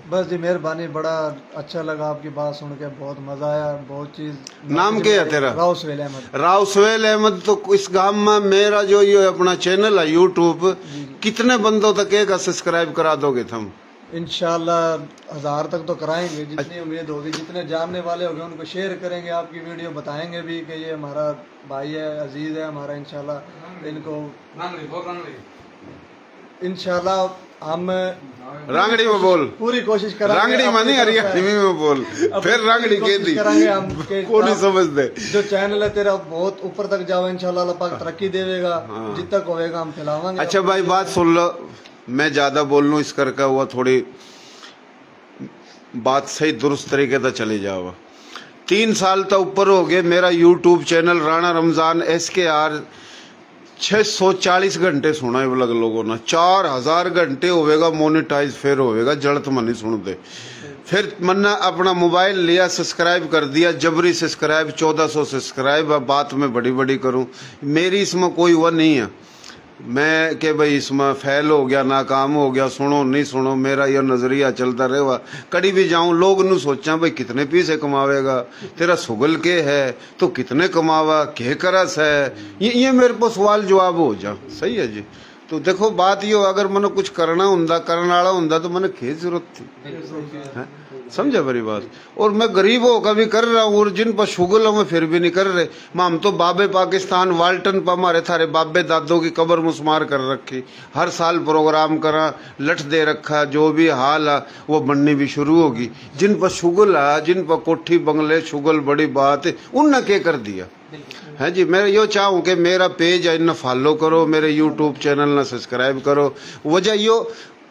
बस जी मेहरबानी, बड़ा अच्छा लगा आपकी बात सुन के, बहुत मजा आया, बहुत चीज। नाम क्या है तेरा? राव सुहेल अहमद। राव सुहेल अहमद। तो इस गांव में मेरा जो ये अपना चैनल है यूट्यूब, कितने बंदों तक एक सब्सक्राइब करा दोगे तुम? इंशाल्लाह 1000 तक तो कराएंगे, जितनी उम्मीद होगी। जितने जानने वाले होंगे उनको शेयर करेंगे, आपकी वीडियो बताएंगे भी कि ये हमारा भाई है, अजीज है हमारा। इंशाल्लाह इनको इंशाल्लाह हम रांगड़ी में बोल, पूरी कोशिश करेंगे। रांगड़ी में नहीं, हरियाणवी में बोल, फिर रांगड़ी कह दी करेंगे हम को नहीं समझते। जो चैनल है तेरा बहुत ऊपर तक जाओ, इंशाल्लाह अल्लाह पाक तरक्की देगा। जितना होगा हम फैलावांगे। अच्छा भाई बात सुन लो, मैं ज्यादा बोल लूँ इस करके हुआ, थोड़ी बात सही दुरुस्त तरीके से चली जाओ। 3 साल तो ऊपर हो गए मेरा YouTube channel Rana Ramzan SKR 640 घंटे सुना है लग लोगों ने। 4000 घंटे होवेगा मोनेटाइज, फिर होवेगा जड़त मन नहीं सुनते। फिर मन्ना अपना मोबाइल लिया, सब्सक्राइब कर दिया, जबरी सब्सक्राइब 1400 सब्सक्राइब। अब बात मैं बड़ी बड़ी करूं, मेरी इसमें कोई वह नहीं है मैं कि भाई इसमें फेल हो गया, नाकाम हो गया, सुनो नहीं सुनो, मेरा यह नजरिया चलता रहेगा। कड़ी भी जाऊं लोग न सोचा भाई कितने पैसे कमावेगा, तेरा सुगल के है तो कितने कमावा, के करस है, ये मेरे को सवाल जवाब हो जा। सही है जी। तो देखो बात ये, अगर मैंने कुछ करना होंदा, करने वाला होंदा तो मैंने क्या जरूरत थी? समझा मेरी बात? और मैं गरीब हो कभी कर रहा हूँ, और जिन पर शुगल हो मैं फिर भी नहीं कर रहे। हम तो बाबे पाकिस्तान वाल्टन पर हमारे थारे बाबे दादों की कब्र मुस्मार कर रखी, हर साल प्रोग्राम करा, लठ दे रखा, जो भी हाल है वो बननी भी शुरू होगी। जिन पर शुगल है, जिन पर कोठी बंगले शुगल बड़ी बात है, उनने क्या कर दिया है जी। मैं यो चाहूँ कि मेरा पेज है इन्हें फॉलो करो, मेरे यूट्यूब चैनल ने सब्सक्राइब करो। वजह यो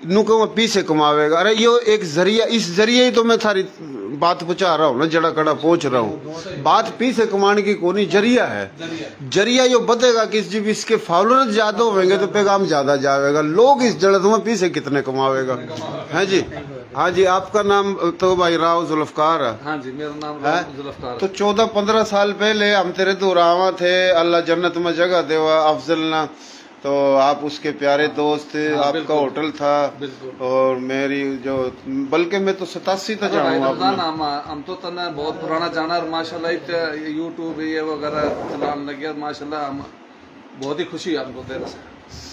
नुको मैं पीछे कमावेगा, अरे यो एक जरिया, इस जरिए ही तो मैं थारी बात पहुंचा रहा हूँ ना, जड़ा कड़ा पहुंच रहा हूँ। बात पीछे कमाने की कोई नहीं, जरिया है। जरिया यो बतेगा कि जब इसके फॉलोअर ज्यादा होंगे तो पैगाम ज्यादा जाएगा। लोग इस जड़त में पीछे कितने कमावेगा है जी। हाँ जी, आपका नाम तो भाई राव जुल्फकार है? हाँ जी, मेरा नाम राव जुल्फकार। तो 14-15 साल पहले हम तेरे दोरावा थे, अल्लाह जन्नत में जगह देवा अफजल ना, तो आप उसके प्यारे दोस्त थे। आपका होटल था, और मेरी जो, बल्कि मैं तो 87 तक जाऊँगा। हम तो तना बहुत पुराना जाना, और माशाल्लाह यूट्यूब ये वगैरह चलाने लगे, माशाल्लाह हम बहुत ही खुशी है हमको देर से।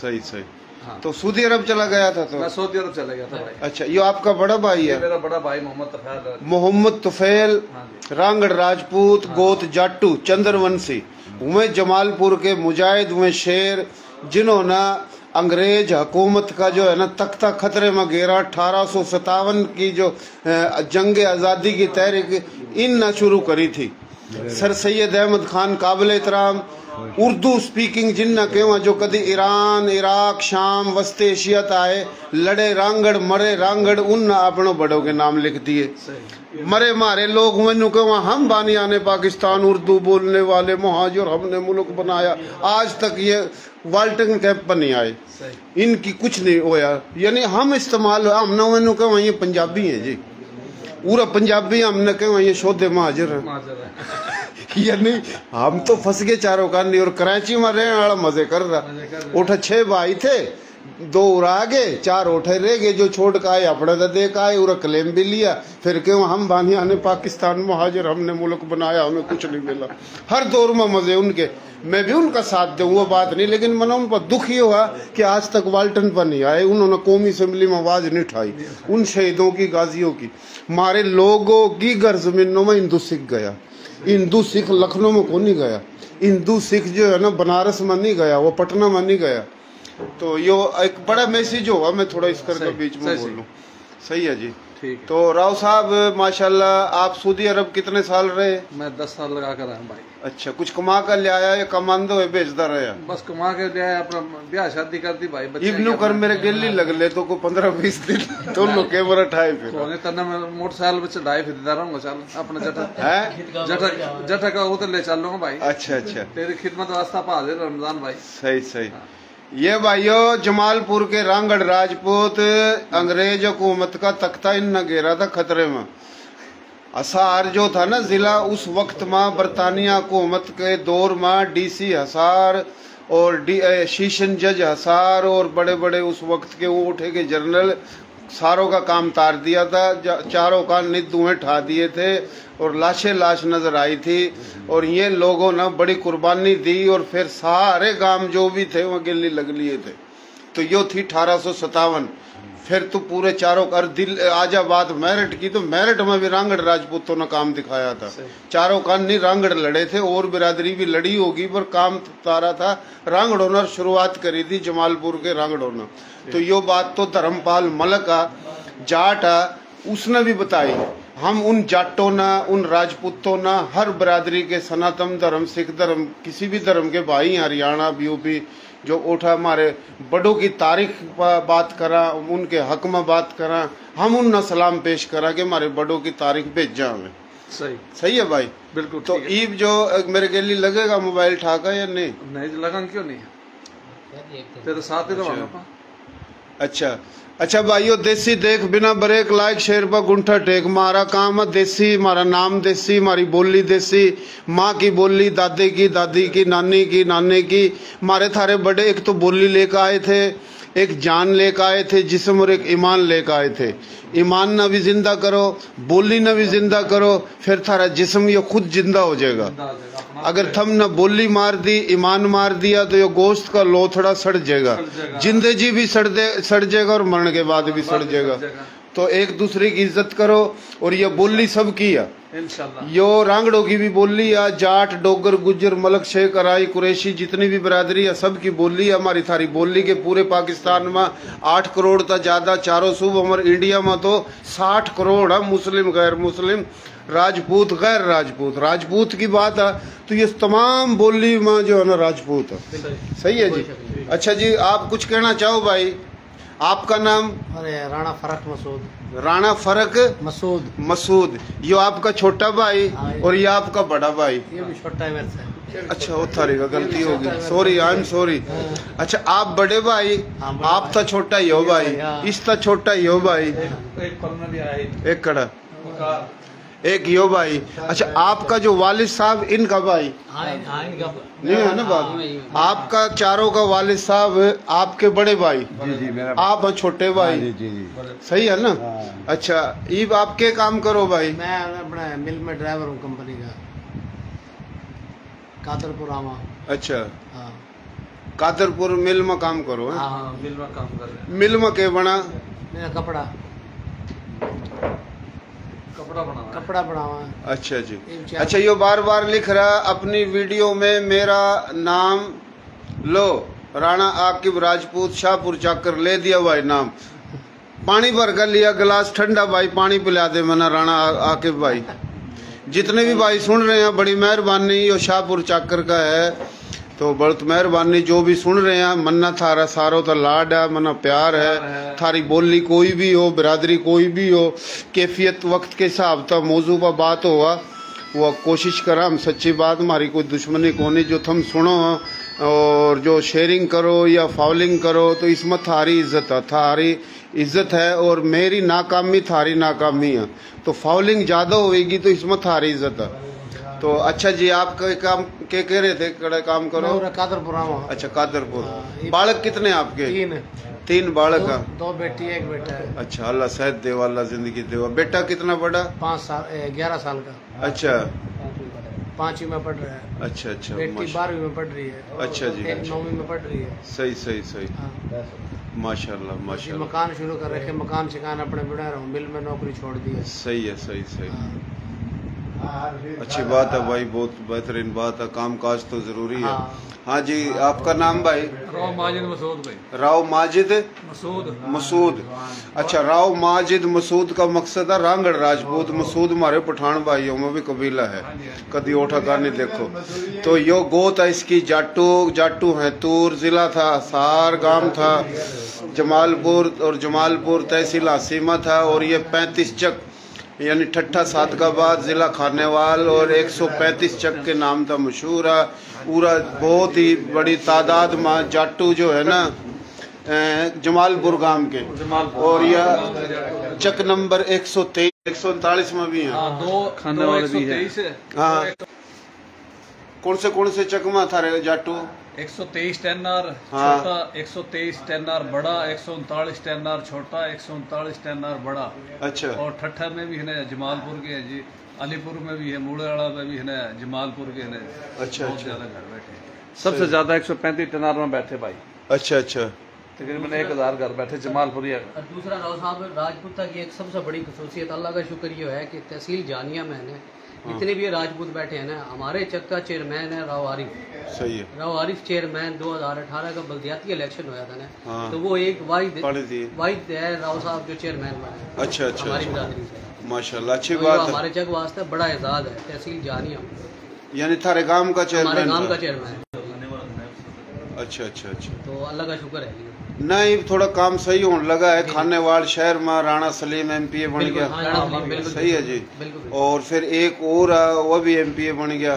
सही सही। हाँ। तो सऊदी अरब चला गया था? तो मैं सऊदी अरब चला गया था भाई। अच्छा, ये आपका बड़ा भाई है? मेरा बड़ा भाई मोहम्मद तुफैल। मोहम्मद तुफैल, रांगड़ राजपूत, गोत जाटू, चंद्रवंशी, हुए जमालपुर के मुजाहिद, हुए शेर, जिन्होंने अंग्रेज हुकूमत का जो है ना तख्ता खतरे में घेरा। 1857 की जो जंग आज़ादी की तहरीक इन शुरू करी थी। सर सैयद अहमद खान काबिल एहतराम, उर्दू स्पीकिंग जिन्ना कहवा, जो कभी ईरान, इराक, शाम, वस्त एशिया आए, लड़े रांगड़ मरे रांगड़, उन अपनों बड़ों के नाम लिख दिए। मरे मारे लोग मैनू कहवा, हम बानिया ने पाकिस्तान, उर्दू बोलने वाले मुहाजिर, हमने मुल्क बनाया। आज तक ये वाल्टन कैंप पर नहीं आए, इनकी कुछ नहीं होया। यानी हम इस्तेमाल, हमने मैनू कहवा ये पंजाबी है जी, पूरा पंजाबी, हमने कहवा ये शोधे महाजिर है। यानी हम तो फंस गए चारों कानी। और कराची में रहने वाला मजे कर रहा। उठे 6 भाई थे, 2 उड़ा गए, 4 उठे रह गए। जो छोड़ के आए अपने तो देख आए, उरा क्लेम भी लिया। फिर क्यों हम बानिया ने पाकिस्तान मुहाजिर, हमने मुल्क बनाया, हमें कुछ नहीं मिला। हर दौर में मजे उनके, मैं भी उनका साथ दूं, वो बात नहीं, लेकिन मैंने उन पर दुख ये हुआ कि आज तक वाल्टन पर नहीं आए। उन्होंने कौमी असम्बली में आवाज नहीं उठाई उन शहीदों की, गाजियों की। मारे लोगों की घर जमीनों में हिंदू सिख गया। हिंदू सिख लखनऊ में कौन नहीं गया, हिंदू सिख जो है ना बनारस में नहीं गया, वो पटना में नहीं गया। तो यो एक बड़ा मैसेज होगा, मैं थोड़ा इस करके बीच में बोल लूँ। सही है जी। तो राव साहब माशाल्लाह, आप सऊदी अरब कितने साल रहे? मैं 10 साल लगा कर आया भाई। अच्छा, कुछ कमा कर ले आया या कमांदो है बेचता रहा? बस कमा के ले आया, अपना ब्याह शादी कर दी भाई। इब्नू कर मेरे गिल्ली लग ले तो को 15-20 दिन तो लोग कैमरा ठाए फिर तना मैं मोटरसाइकिल पे चढ़ाई फिरता रहूंगा। चल अपना जटा है जटा का उधर ले चल लूंगा भाई। अच्छा अच्छा, तेरी खिदमत वास्ता पा दे रमजान भाई। सही सही। ये भाइयों जमालपुर के रांगड़ राजपूत, अंग्रेज हुकूमत का तख्ता इन न घेरा था खतरे में। हसार जो था ना जिला, उस वक्त में बरतानिया हुकूमत के दौर में DC हसार और शीशन जज हसार और बड़े बड़े उस वक्त के वो उठे के जनरल सारों का काम तार दिया था, चारों का नित धुएं ठा दिए थे और लाशें लाश नजर आई थी। और ये लोगों ने बड़ी कुर्बानी दी और फिर सारे गांव जो भी थे वो गिल्ली लग लिए थे। तो यो थी 1857। फिर तो पूरे चारों कर दिल आजा बात मेरठ की, तो मेरठ में भी रांगड़ राजपूतों ने काम दिखाया था। चारों का नहीं रांगड़ लड़े थे, और बिरादरी भी लड़ी होगी, पर काम तारा था रांगड़ों ने शुरुआत करी थी, जमालपुर के रांगड़ों ने। तो यो बात तो धर्मपाल मलका जाट उसने भी बताई। हम उन जाटों ना, उन राजपूतों ना, हर बिरादरी के सनातन धर्म, सिख धर्म, किसी भी धर्म के भाई, हरियाणा यूपी जो उठा हमारे बड़ों की तारीख बात करा, उनके हक में बात करा, हम उन सलाम पेश करा कि हमारे बड़ों की तारीख भेजा हमें। सही है भाई, बिल्कुल। तो ईब जो मेरे गली लगेगा मोबाइल ठाका या नहीं? नहीं लगा, क्यों नहीं, तेरे साथ ही रहा। अच्छा भाइयों, देसी देख बिना ब्रेक, लाइक शेयर पर गुंठा टेक। हमारा काम है देसी, हमारा नाम देसी, हमारी बोली देसी, माँ की बोली, दादी की, दादी की, नानी की, नाने की। हमारे थारे बड़े एक तो बोली लेकर आए थे, एक जान लेकर आए थे, जिस्म और एक ईमान लेकर आए थे। ईमान न भी जिंदा करो, बोली न भी जिंदा करो, फिर थारा जिस्म ये खुद जिंदा हो जाएगा। अगर थम न बोली मार दी, ईमान मार दिया, तो ये गोश्त का लोथड़ा सड़ जाएगा, जिंदे जी भी सड़ जाएगा और मरने के बाद भी सड़ जाएगा। तो एक दूसरे की इज्जत करो। और ये बोली सबकी है, यो रांगड़ों की भी बोली है, जाट, डोगर, गुज्जर, मलक, शेख, अराई, कुरैशी, जितनी भी बरादरी है सबकी बोली है। हमारी थारी बोली के पूरे पाकिस्तान में 8 करोड़ तक ज्यादा, चारों सूब हमारे इंडिया में तो 60 करोड़ है, मुस्लिम गैर मुस्लिम, राजपूत गैर राजपूत। राजपूत की बात है तो ये तमाम बोली में जो है ना राजपूत है। सही है जी। अच्छा जी, आप कुछ कहना चाहो भाई? आपका नाम? अरे राणा फरक मसूद। राणा फरक मसूद। ये आपका छोटा भाई और ये आपका बड़ा भाई? ये भी छोटा है मेरे से। अच्छा, वो थारी का गलती होगी, सॉरी, आई एम सॉरी। अच्छा, आप बड़े भाई, आप तो छोटा ही हो भाई, इस तो छोटा ही हो भाई, एक कड़ा, एक यो भाई। अच्छा, आपका जो वालिद साहब, इनका भाई नहीं है ना बाप? आपका चारों का वालिद साहब आपके बड़े भाई? जी मेरा आप छोटे भाई? जी। सही है ना? अच्छा, ईब आप क्या काम करो भाई? मैं अपना मिल में ड्राइवर हूँ कंपनी का, कादरपुर आवा। अच्छा, कादरपुर मिल में काम करो? हाँ, मिल में काम कर रहे हैं। मिल में क्या बना? मेरा कपड़ा बनावा। अच्छा जी। अच्छा, यो बार बार लिख रहा अपनी वीडियो में मेरा नाम लो, राणा आकिब राजपूत, शाहपुर चाकर, ले दिया भाई नाम। पानी भर कर लिया गिलास ठंडा भाई, पानी पिला दे मना राणा आकिब भाई। जितने भी भाई सुन रहे हैं बड़ी मेहरबानी, यो शाहपुर चाकर का है, तो बहुत मेहरबानी जो भी सुन रहे हैं। मन्ना थारा सारो तो लाड है, मना प्यार है। थारी बोली कोई भी हो, बिरादरी कोई भी हो, कैफियत वक्त के हिसाब तक मौजू पर बात हुआ वो कोशिश करा। हम सच्ची बात, हमारी कोई दुश्मनी को नहीं। जो तुम सुनो और जो शेयरिंग करो या फॉलोइंग करो तो इसमें थारी इज्जत है, थारी इज्जत है, और मेरी नाकामी थारी नाकामी है। तो फॉलोइंग ज़्यादा होगी तो इसमें थारी इज्जत है। तो अच्छा जी, आप काम के कह रहे थे? कड़े काम करो? कादरपुर। अच्छा, कादरपुर। बालक कितने आपके? 3 बालक है। 2 बेटी 1 बेटा है। अच्छा, अल्लाह सेहत देवा, अल्लाह जिंदगी देवा। बेटा कितना बड़ा? 11 साल का। अच्छा, 5वीं में पढ़ रहा है। अच्छा। बेटी 12वीं में पढ़ रही है। अच्छा जी। 9वीं में पढ़ रही है। सही। माशाल्लाह। मकान शुरू कर रखे, मकान शिकान अपने बना रहा हूँ, मिल में नौकरी छोड़ दी है। सही है। अच्छी बात है भाई, बहुत बेहतरीन बात है। काम काज तो जरूरी है। हाँ जी, आपका नाम भाई? राव माजिद मसूद भाई। राव माजिद मसूद। अच्छा, राव माजिद मसूद का मकसद है रांगड़ राजपूत। मसूद हमारे पठान भाइयों में भी कबीला है, कदी ओठा करने देखो। तो यो गोत है इसकी, जाटू है। तूर जिला था, सार गांव था, जमालपुर, और जमालपुर तहसील हासीमा था। और ये 35 चक यानी ठट्ठा सादकाबाद जिला खानेवाल और 135 चक के नाम था मशहूर है। पूरा बहुत ही बड़ी तादाद में जाटू जो है ना जमालपुर गांव के, और यह चक नंबर 123 139 में भी है। दो खाने वाले भी है। हाँ, कौन से चकमा था रे जाटू? 123 10R हाँ। छोटा, 123 10R बड़ा, 139 10R छोटा, 139 10R बड़ा। अच्छा। और ठट्ठा में भी है जमालपुर के है जी, अलीपुर में भी है, मूड़ेवाड़ा में भी है, जमालपुर के है। अच्छा, बहुत अच्छा। ज्यादा घर बैठे सबसे ज्यादा 135 10R में बैठे भाई। अच्छा अच्छा। तकरीबन 1000 घर बैठे जमालपुर ही। और दूसरा राव साहब राजपूता की एक सबसे बड़ी खसूसियत अल्लाह का शुक्र ये है कि तहसील जानिया में है जितने भी राजपूत बैठे हैं ना, हमारे चक का चेयरमैन है राव आरिफ। सही है। राव आरिफ चेयरमैन 2018 का बल्दियाती इलेक्शन होया था ना, हाँ। तो वो एक पढ़ी वाहिद है राव साहब जो चेयरमैन बने। अच्छा अच्छा हमारी अच्छा। बिरादरी से माशाल्लाह अच्छी तो बात ये है। हमारे चक वास्ते बड़ा एजाज है तहसील जानिया, यानी थारे गांव का हमारे चेयरमैन गांव का था। चेयरमैन। अच्छा अच्छा अच्छा। तो अल्लाह का शुक्र है। नहीं थोड़ा काम सही होने लगा है। खानेवाड़ शहर में राणा सलीम एमपीए बन बिल्कुल, गया। हाँ, राणा सलीम, बिल्कुल, सही है जी। बिल्कुल। और फिर एक और वो भी एमपीए बन गया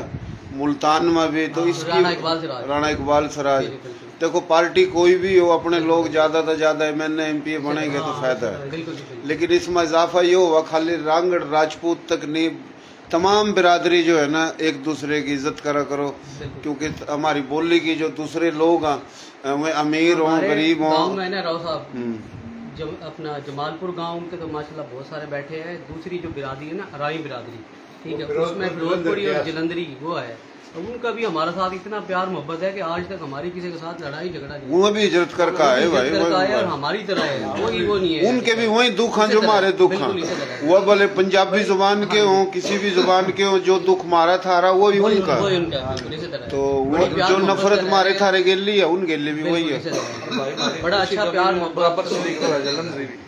मुल्तान में भी। तो हाँ, इसकी राणा इकबाल सिराज। राणा इकबाल सिराज। बिल्कुल। देखो पार्टी कोई भी हो, अपने लोग ज्यादा से ज्यादा एमएनए एमपीए बनेंगे तो फायदा है। बिल्कुल बिल्कुल। लेकिन इसमें इजाफा ये हुआ खाली रांगड़ राजपूत तक नहीं, तमाम बिरादरी जो है ना एक दूसरे की इज्जत करा करो, क्योंकि हमारी बोली की जो दूसरे लोग हैं वे अमीर हों गरीब गांव हों। में ना राव साहब जब अपना जमालपुर गांव के तो माशाल्लाह बहुत सारे बैठे हैं। दूसरी जो बिरादरी है ना अराई बिरादरी, ठीक है, उसमें फिरोजपुरी और जलंधरी वो है। तो उनका भी हमारे साथ इतना प्यार मोहब्बत है कि आज तक हमारी किसी के साथ लड़ाई झगड़ा नहीं। वो भी इज्जत कर का है भाई, इज्जत करता है और वो हमारी तरह है, वो नहीं है। उनके भी वही दुख हैं जो हमारे दुख हैं। बिल्कुल इसी तरह। वो भले पंजाबी जुबान के हों, किसी भी जुबान के हों, जो दुख मारा था रहा वो भी उनका। वही उनका है, बिल्कुल इसी तरह है। तो वो बड़ी प्यार जो मोहब्बत नफरत है। मारे थारे गेली है उन गेली भी वही है। बिल्कुल इसी तरह है। बड़ा अच्छा प्यार मोहब्बत।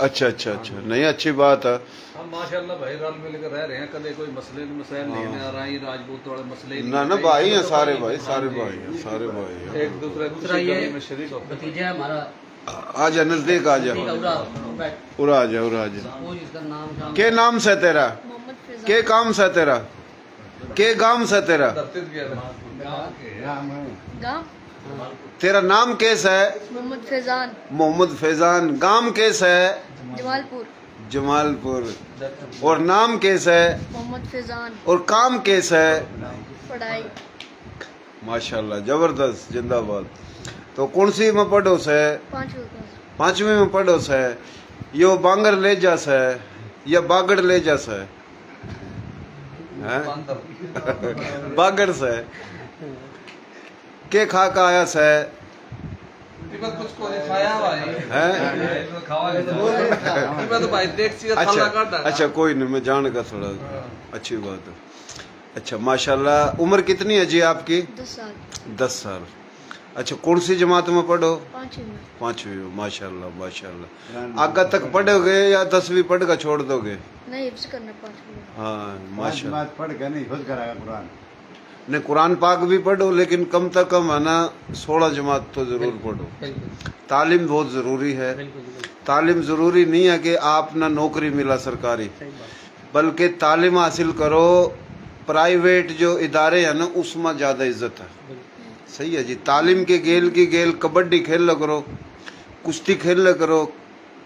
अच्छा अच्छा अच्छा। नहीं अच्छी बात है। हम माशाल्लाह भाई रल मिल कर रह रहे हैं, कदे कोई मसले मसाइल नहीं है, राई राजपूत वाले मसले नहीं। ना ना भाई हैं सारे भाई, सारे भाई हैं, सारे भाई हैं। एक दूसरे दूसरा ये में शरीक होते भतीजा है हमारा, आ जा नजदीक आ जा, ठीक है, उरा आ जा उरा आ जा। वो जिसका नाम के नाम से तेरा, के काम से तेरा, के गांव से तेरा, गांव तेरा नाम कैसा है? मोहम्मद फैजान, मोहम्मद फैजान। गांव कैसा है? जमालपुर। जमालपुर। और नाम कैसा है? मोहम्मद फैजान। और काम कैसा है? पढ़ाई माशाल्लाह जबरदस्त, जिंदाबाद। तो कौन सी में पढ़ो से? 5वीं में पढ़ो से। यो बांगर ले जा से या बागड़ ले जा से? बागड़ से। के खा का आया से? कुछ को खाया भाई हैं? खावा तो भाई देख सी अच्छा खाला काट अच्छा कोई नहीं, मैं जान का थोड़ा अच्छी बात है। अच्छा माशाल्लाह। उम्र कितनी है जी आपकी? 10 साल। 10 साल। अच्छा कौन सी जमात में पढ़ो? 5वीं में। 5वीं में। माशाल्लाह माशाल्लाह। आगे तक पढ़ोगे या 10वीं पढ़ कर छोड़ दोगे? नहीं हिफ्ज करना 5वीं में। हाँ पाँच माशाल्लाह। बात पढ़ के नहीं खुद कराया कुरान। नहीं कुरान पाक भी पढ़ो, लेकिन कम से कम है ना 16 जमात तो जरूर पढ़ो। तालीम बहुत जरूरी है। तालीम जरूरी नहीं है कि आप ना नौकरी मिला सरकारी, बल्कि तालीम हासिल करो। प्राइवेट जो इदारे हैं ना उसमें ज्यादा इज्जत है। सही है जी। तालीम के गेल की गेल कबड्डी खेल ल करो, कुश्ती खेल ल करो,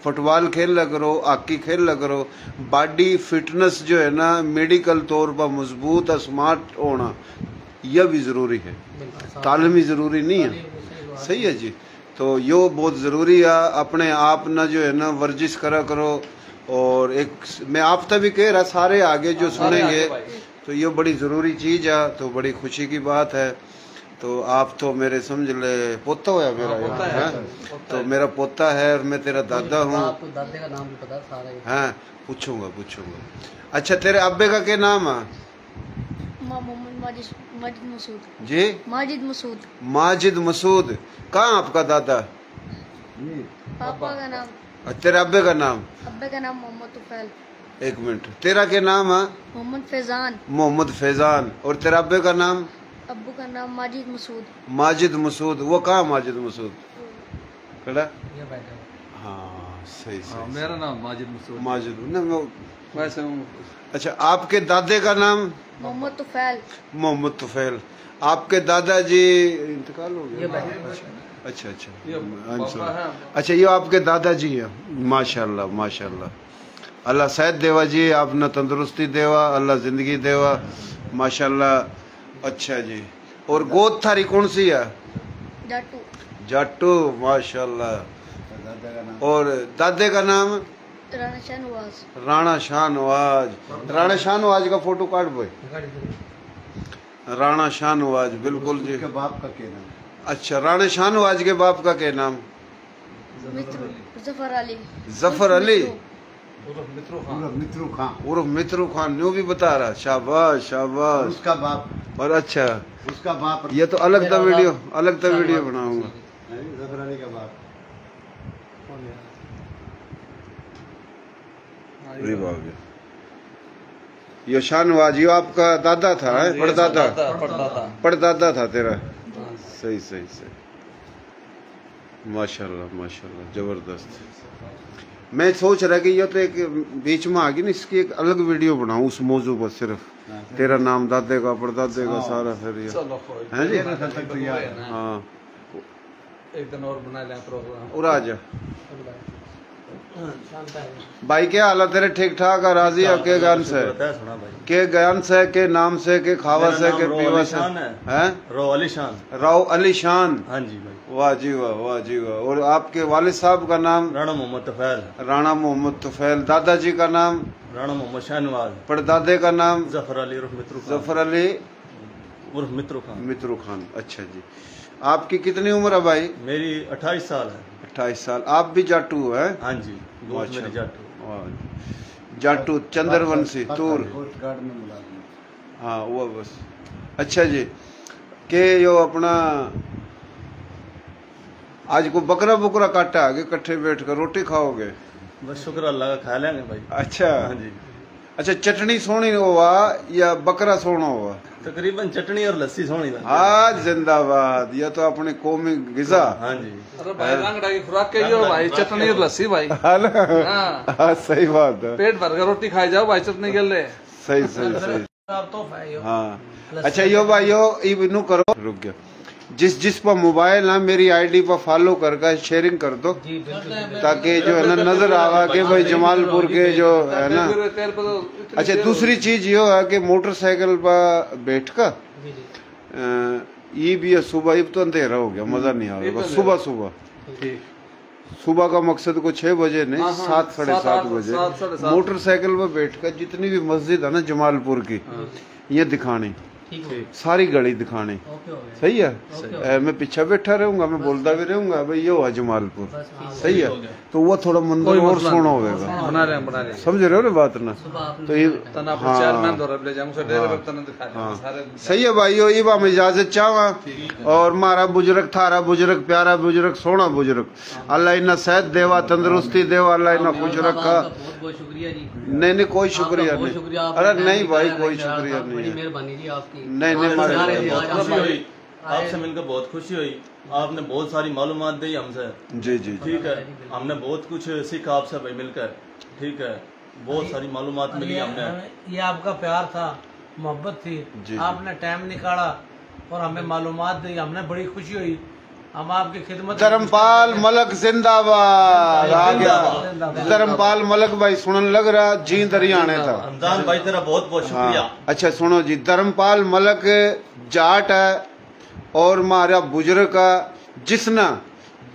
फुटबॉल खेल ल करो, हॉकी खेल ल करो। बॉडी फिटनेस जो है ना मेडिकल तौर पर मजबूत और स्मार्ट होना यह भी जरूरी है, तालीम ही जरूरी नहीं है। सही है जी। तो यो बहुत जरूरी है। अपने आप ना जो है ना वर्जिश करा करो। और एक मैं आप तक भी कह रहा, सारे आगे जो सुनेंगे तो ये बड़ी जरूरी चीज है। तो बड़ी खुशी की बात है। तो आप तो मेरे समझ ले पोता होया मेरा है? तो मेरा पोता है और मैं तेरा दादा हूँ। आपको दादे का नाम भी पता सारा ही। हाँ पूछूंगा पूछूंगा। अच्छा तेरे अब्बे का क्या नाम है? मोहम्मद माजिद मसूद। जी माजिद मसूद। माजिद मसूद। कहाँ आपका दादा? पापा का नाम। और तेरे अब्बे का नाम? अब्बे का नाम मोहम्मद तुफैल। एक मिनट, तेरा क्या नाम है? मोहम्मद फैजान। मोहम्मद फैजान। और तेरा अब्बे का नाम? अब्बू का नाम माजिद मसूद। माजिद मसूद। वो कहाँ माजिद मसूद? खड़ा? ये बैठा हाँ सही सही। मेरा नाम माजिद मसूद। माजिद न वैसे हूँ। अच्छा आपके दादे का नाम? मोहम्मद तुफैल। मोहम्मद तुफैल। आपके दादाजी इंतकाल हो ये गया? बैठा। अच्छा अच्छा ये पापा है। अच्छा ये आपके दादाजी हैं। माशाल्लाह माशाल्लाह। अल्लाह सेहत देवा जी, आप न तंदुरुस्ती देवा, अल्लाह जिंदगी देवा। माशाल्लाह। अच्छा जी। और गोद थारी कौन सी है? जाटू। जाटू, माशाल्लाह। दादा का नाम और दादे का नाम? राणा शाहनवाज। राणा शाहनवाज। राणा शाहनवाज का फोटो काट भाई। राणा शाहनवाज, बिल्कुल जी। उसके बाप का क्या नाम? अच्छा, राणा शाहनवाज के बाप का क्या नाम? जफर अली। जफर अली उर्फ मित्रू खान। उर्फ मित्रू खान, न्यू भी बता रहा। शाबाश शाबाश। उसका बाप, और अच्छा, उसका बाप ये तो अलग था वीडियो बनाऊंगा। जफर अली का बाप। अरे बाप रे, ये शाहनवाज ये आपका दादा था? पड़दादा था तेरा? सही सही सही, माशाल्लाह माशाल्लाह, जबरदस्त। मैं सोच रहा कि ये तो एक बीच में आ गई ना, इसकी एक अलग वीडियो बनाऊं उस मौजू पर, सिर्फ तेरा नाम, दादे का, पड़दादे का, सारा फिर ये है जी। हाँ, एक दिन और बना लें प्रोग्राम। और आ जा भाई, क्या हाल है तेरे? ठीक ठाक है? राजी है? के गान से, के गान से, के नाम से, के खावा से, के पीवा से? हैं? राव अली शान। हाँ जी भाई। वाह जी वाह, वाह जी वाह। और आपके वालिद साहब का नाम? राणा मोहम्मद तुफैल। राणा मोहम्मद तुफैल। दादाजी का नाम? राणा मोहम्मद शाहनवाज। पड़दादे का नाम? जफर अली उर्फ मित्रू खान। जफर अली उर्फ मित्रू खान। मित्रू खान, अच्छा जी। आपकी कितनी उम्र है भाई? मेरी 28 साल है। 28 साल। आप भी जाटू है? हाँ जी, गोद मेरी जाटू। जाटू चंद्रवंशी तूर। कोस्ट गार्ड में मुलाजिम। हाँ वो बस। अच्छा जी, के यो अपना आज को बकरा बुकरा काटा आगे, इकट्ठे बैठ कर रोटी खाओगे? बस शुक्र अल्लाह का, खा लेंगे भाई। अच्छा हाँ जी। अच्छा, चटनी सोनी हुआ या बकरा सोना हुआ? तकरीबन चटनी और लस्सी सोनी था। आज जिंदाबाद, यह तो अपने कौमी गिजा। हाँ जी। अरे भाई रंगड़ा की खुराक के यो भाई, चटनी और लस्सी भाई। हाँ सही बात है, पेट भर कर रोटी खाई जाओ भाई, चटनी के लिए। सही सही सही। हाँ अच्छा, यो भाई यो इनू करो, रुक गया। जिस जिस पर मोबाइल है मेरी आईडी पर फॉलो करके शेयरिंग कर दो, ताकि जो है ना नजर आवा कि भाई जमालपुर के जो है ना। अच्छा, दूसरी चीज ये है कि मोटरसाइकिल पर बैठ कर ये भी है, सुबह अब तो अंधेरा हो गया, मजा नहीं आ रहा। बस सुबह सुबह का मकसद को 6 बजे नहीं, 7 साढ़े 7 बजे मोटरसाइकिल पर बैठ कर जितनी भी मस्जिद है ना जमालपुर की, ये दिखानी, सारी गली दिखानी। सही है? मैं पीछे बैठा रहूंगा, मैं बोलता भी रहूंगा भाई यो है जमालपुर। सही है? तो वो थोड़ा मंदिर और सोना होगा। बना रहे समझ रहे हो ना बात ना? तो ये सही है भाई, यो ये मैं इजाजत चाहवा। और मारा बुजुर्ग, थारा बुजुर्ग, प्यारा बुजुर्ग, सोना बुजुर्ग, अल्लाह इन्ना सेहत देवा, तंदुरुस्ती देवा, अल्लाह इन्ना खुश रखा। शुक्रिया जी। नहीं कोई शुक्रिया नहीं। अरे नहीं भाई, कोई शुक्रिया नहीं, मेहरबानी जी आपकी। नहीं आपसे मिलकर बहुत खुशी हुई। आपने बहुत सारी मालूमात दी हमसे। जी जी, ठीक है। हमने बहुत कुछ सीखा आपसे भाई मिलकर। ठीक है, बहुत सारी मालूमात मिली हमने। ये आपका प्यार था, मोहब्बत थी, आपने टाइम निकाला और हमें मालूमात दी, हमने बड़ी खुशी हुई। हम आपकी खिदमत। धर्मपाल मलक जिंदाबाद आ गया। धर्मपाल मलक भाई सुनने लग रहा जी हरियाणा था। रमजान भाई तेरा बहुत बहुत शुक्रिया। अच्छा सुनो जी, धर्मपाल मलक जाट है और मारा बुजुर्ग का, जिसना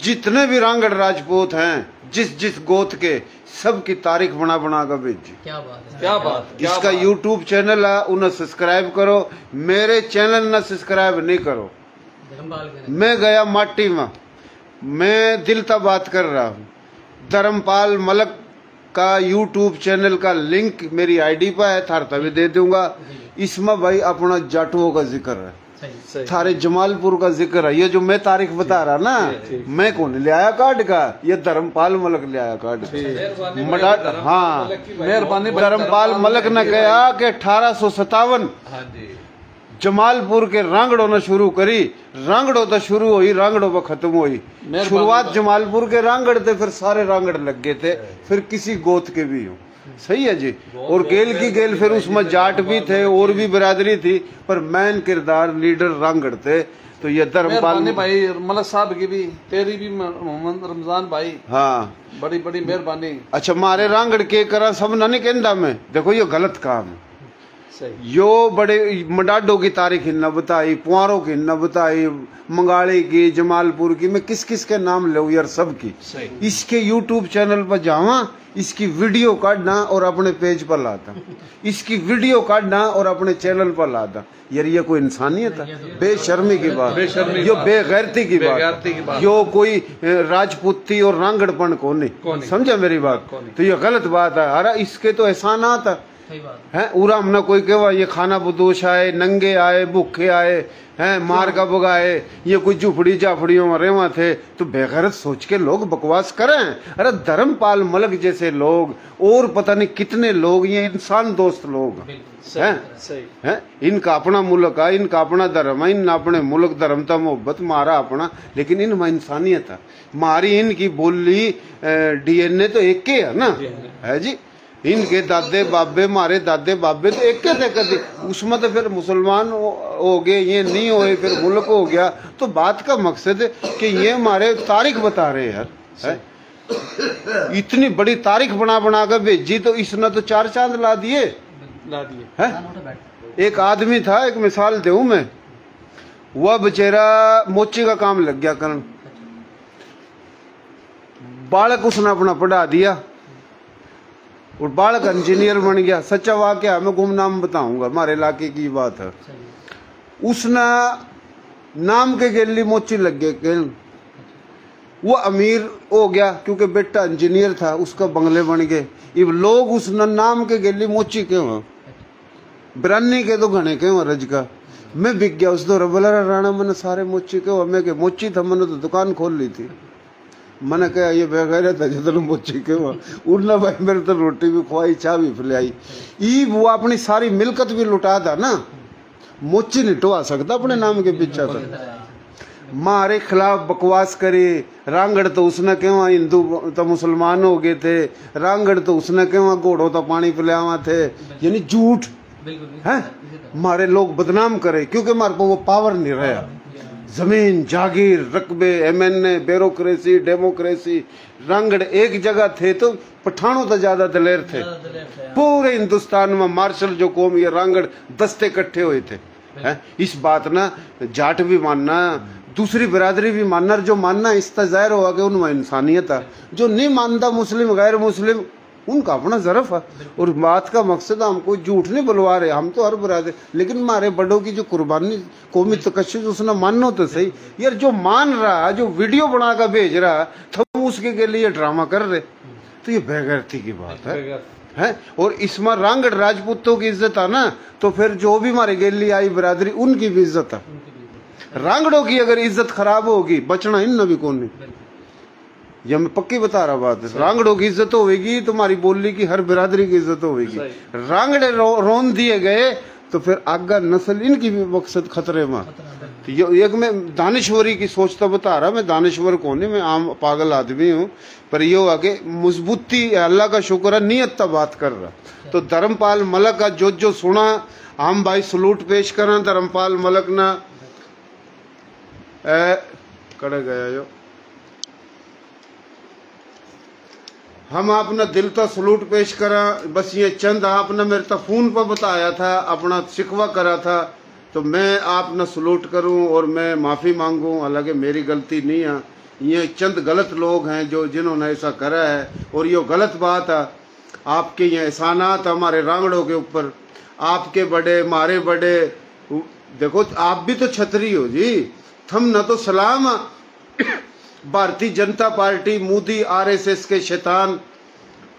जितने भी रांगड़ राजपूत हैं, जिस जिस गोत के, सब की तारीख बना बना कर भेजी। क्या बात है, क्या बात। इसका यूट्यूब चैनल है, उन्हें सब्सक्राइब करो। मेरे चैनल न सब्सक्राइब नहीं करो। मैं गया माटी में, मैं दिल तक बात कर रहा हूँ। धर्मपाल मलक का यूट्यूब चैनल का लिंक मेरी आईडी पर है, थारता भी दे दूंगा। इसमें भाई अपना जाटुओं का जिक्र है, थारे जमालपुर का जिक्र है। ये जो मैं तारीख बता रहा ना, मैं कौन ले आया कार्ड का, ये धर्मपाल मलक ले आया कार्ड। हाँ, मेहरबानी। धर्मपाल मलक ने कहा कि 1857 जमालपुर के रांगड़ों ने शुरू करी। रांगड़ों तो शुरू हुई, रांगड़ों पर खत्म हुई। शुरुआत जमालपुर के रांगड़ थे, फिर सारे रांगड़ लग गए थे, फिर किसी गोत के भी हो। सही है जी? और गेल की गेल, फिर उसमें जाट भी थे और भी बिरादरी थी, पर मैन किरदार लीडर रांगड़ थे। तो ये धर्मपाल भाई मलक साहब की भी, तेरी भी मोहम्मद रमजान भाई, हाँ बड़ी बड़ी मेहरबानी। अच्छा, मारे रांगड़ के करा सब ना नहीं कहता मैं, देखो ये गलत काम है। यो बड़े मडाडो की तारीख न बताई, पुआरों की न बताई, मंगाली की, जमालपुर की, मैं किस किस के नाम लूं यार, सब की। इसके YouTube चैनल पर जावा, इसकी वीडियो काटना और अपने पेज पर लाता, इसकी वीडियो काटना और अपने चैनल पर लाता। यार ये कोई इंसानियत है? बेशर्मी की बात, यो बेगैरती की बात, यो कोई राजपूती और रांगड़पन को नहीं, समझा मेरी बात? तो ये गलत बात है। अरे इसके तो एहसानात है, उरा हमने कोई कहा ये खाना बदोश आए, नंगे आए, भूखे आए हैं, मार का बगाए, ये कोई झुपड़ी जाफड़ियों में रेवा थे, तो बेगैरत सोच के लोग बकवास करें। अरे धर्मपाल मलक जैसे लोग और पता नहीं कितने लोग, ये इंसान दोस्त लोग हैं, इनका अपना मुल्क है, इनका अपना धर्म है, इन अपने मुल्क धर्म था मोहब्बत मारा अपना, लेकिन इनमें इंसानियत है। मारी इनकी बोली DNA तो एक के है ना, है जी। इनके दादे बाबे, मारे दादे बाबे तो एक थे कभी, उसमें तो फिर मुसलमान हो गए, ये नहीं हुए, फिर मुल्क हो गया। तो बात का मकसद है कि ये हमारे तारीख बता रहे यार, है? इतनी बड़ी तारीख बना बना कर भेजी, तो इसने तो 4 चांद ला दिए है। एक आदमी था, एक मिसाल दूं मैं, वह बेचारा मोची का काम लग गया करन, बालक उसने अपना पढ़ा दिया और बालक इंजीनियर बन गया। सच्चा वाकया, मैं गुमनाम बताऊंगा, हमारे इलाके की बात है। उसने नाम के गेली मोची लग गए, वो अमीर हो गया क्योंकि बेटा इंजीनियर था, उसका बंगले बन गए। अब लोग उसने नाम के गेली मोची क्यों, बिरानी के तो घने क्यों रज का। मैं बिक गया उस दो रबला राणा, मैंने सारे मोची क्यों, मैं के मोची था, मैंने तो दुकान खोल ली थी। मैंने कहा ये बेगैर था जितना मोची के उड़ना भाई, मेरे तो रोटी भी खुआई, चाय भी पिलाई। ई वो अपनी सारी मिलकत भी लुटा था ना, मोची नहीं टुआ सकता अपने नाम के पीछे तक। मारे खिलाफ बकवास करे, रांगड़ तो उसने क्यों, हिंदू तो मुसलमान हो गए थे, रांगड़ तो उसने क्यों, घोड़ों तो पानी पिलावा थे, यानी झूठ है। मारे लोग बदनाम करे क्योंकि मारे को वो पावर नहीं रहा, जमीन जागीर रकबे MNA ब्यूरोक्रेसी डेमोक्रेसी, रांगड़ एक जगह थे तो पठानों तो ज्यादा दलेर थे। पूरे हिंदुस्तान में मार्शल जो कौम, ये रांगड़ दस्ते इकट्ठे हुए थे। है? इस बात ना जाट भी मानना, दूसरी बिरादरी भी मानना, जो मानना इस जाहिर होगा कि उनमें इंसानियत है। जो नहीं मानता मुस्लिम गैर मुस्लिम, उनका अपना ज़रफ है। और बात का मकसद हम कोई झूठ नहीं बुलवा रहे, हम तो हर बरादर, लेकिन हमारे बड़ों की जो कुर्बानी कौमी तकश्शुस, उसने मानो तो सही यार। जो मान रहा, जो वीडियो बना कर भेज रहा, तो उसके के लिए ड्रामा कर रहे, तो ये बेगैरती की बात है। और इसमें रांगड़ राजपूतों की इज्जत है ना, तो फिर जो भी हमारे गेली आई बिरादरी, उनकी भी इज्जत है। रांगड़ों की अगर इज्जत खराब होगी, बचना इन नबी कौन नहीं, ये मैं पक्की बता रहा बात है। रांगड़ों की इज्जत होगी, तुम्हारी बोली की हर बिरादरी की इज्जत होगी। रांगड़े रोन दिए गए तो फिर आगा नस्ल इनकी भी मकसद खतरे में। तो ये एक मैं दानिश्वरी की सोचता बता रहा, मैं दानिश्वर कौन नहीं, मैं आम पागल आदमी हूँ, पर ये आगे मजबूती अल्लाह का शुक्र है, नियत तक बात कर रहा। तो धर्मपाल मलक का जो सुना, हम भाई सलूट पेश करा धर्मपाल मलक ना कड़ गया जो हम अपना दिल तो सलूट पेश करा। बस ये चंद आपने मेरे तो फोन पर बताया था, अपना शिकवा करा था, तो मैं आपने सलूट करूं और मैं माफ़ी मांगूं। हालांकि मेरी गलती नहीं है, ये चंद गलत लोग हैं जो जिन्होंने ऐसा करा है, और ये गलत बात है। आपके ये एहसानात हमारे रांगड़ों के ऊपर, आपके बड़े मारे बड़े, देखो आप भी तो छतरी हो जी, थम न तो सलाम भारतीय जनता पार्टी, मोदी RSS के शैतान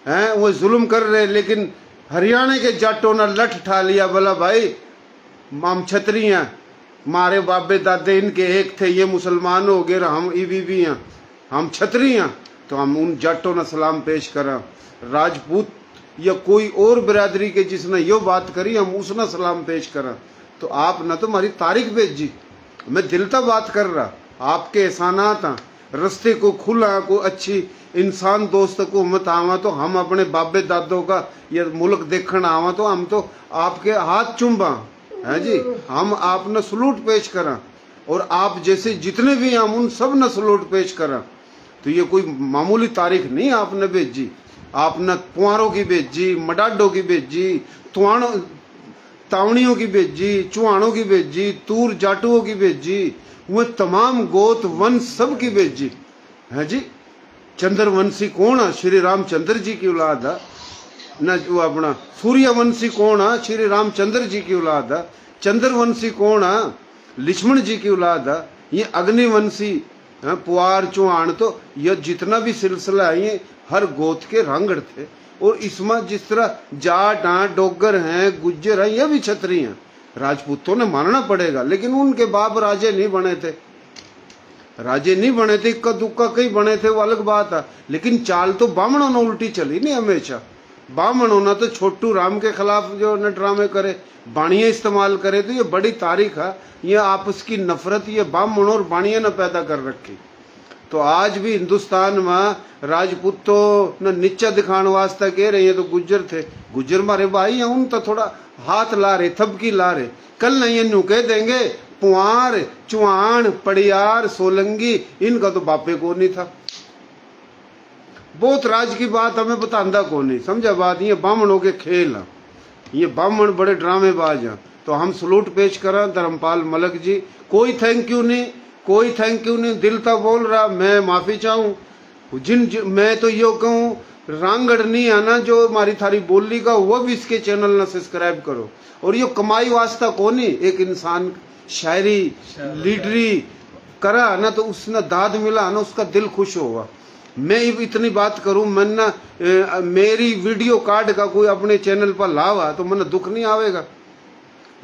हैं, वो जुल्म कर रहे, लेकिन हरियाणा के जाटों ने लठ ठा लिया, बोला भाई हम छतरी हैं, मारे बाबे दादे इनके एक थे, ये मुसलमान हो गए, हम EBB हैं, हम छतरी हैं। तो हम उन जाटों ने सलाम पेश करा। राजपूत या कोई और बिरादरी के जिसने यो बात करी, हम उसने सलाम पेश करा। तो आप न तो हमारी तारीख भेजी, मैं दिल तक बात कर रहा, आपके एहसानात हैं, रस्ते को खुला, को अच्छी इंसान दोस्त को मत आवा, तो हम अपने बाबे दादों का ये मुल्क देखना आवा, तो हम तो आपके हाथ चुम्बा है जी, हम आपने सलूट पेश करा, और आप जैसे जितने भी हम उन सब ने सलूट पेश करा। तो ये कोई मामूली तारीख नहीं आपने भेजी, आपने पुआरों की भेजी, मडाडों की भेजी, तावड़ियों की भेजी, चुहानों की भेजी, तूर जाटुओं की भेजी, वो तमाम गोत वंश सब की भेजी है जी। चंद्रवंशी कौन है? श्री रामचंद्र जी की औलाद है ना। वो अपना सूर्यवंशी कौन है? श्री रामचंद्र जी की औलाद है। चंद्रवंशी कौन है? लक्ष्मण जी की औलाद है। ये अग्निवंशी पुआर चौहान, तो यह जितना भी सिलसिला है ये हर गोत के रांगड़ थे। और इसमें जिस तरह जाट हैं, डोगर हैं, गुज्जर हैं, यह भी क्षत्रिय हैं। राजपूतों ने मानना पड़ेगा, लेकिन उनके बाप राजे नहीं बने थे, राजे नहीं बने थे, इक्का दुक्का कई बने थे, वो अलग बात है। लेकिन चाल तो बामणों ने उल्टी चली नहीं हमेशा। बामणों ने तो छोटू राम के खिलाफ जो न ड्रामे करे, बाणियां इस्तेमाल करे, तो ये बड़ी तारीख है। ये आपस की नफरत ये बामणों और बाणियां ने पैदा कर रखी। तो आज भी हिंदुस्तान में राजपूतों ने नीचा दिखाने वास्ते कह रहे हैं तो गुज्जर थे, गुज्जर मारे भाई हैं, उन तो थोड़ा हाथ ला रहे, थपकी ला रहे। कल नहीं ये न्यू कह देंगे पुआर चौहान पड़ियार सोलंगी इनका तो बापे को नहीं था। बहुत राज की बात हमें बतांदा को नहीं, समझा बात। ये बामणों के खेल है, ये बामण बड़े ड्रामेबाज हैं। तो हम सलूट पेश करें धर्मपाल मलक जी, कोई थैंक यू नहीं, कोई थैंक यू नहीं, दिल तो बोल रहा, मैं माफी चाहूँ मैं तो यो कहूँ रांगड़ नहीं है ना जो हमारी थारी बोली का, वो भी इसके चैनल ना सब्सक्राइब करो। और ये कमाई वास्ता को नहीं, एक इंसान शायरी लीडरी करा ना तो उसने दाद मिला ना, उसका दिल खुश होगा। मैं इतनी बात करूं, मन ना मेरी वीडियो कार्ड का कोई अपने चैनल पर लावा तो मन दुख नहीं आवेगा।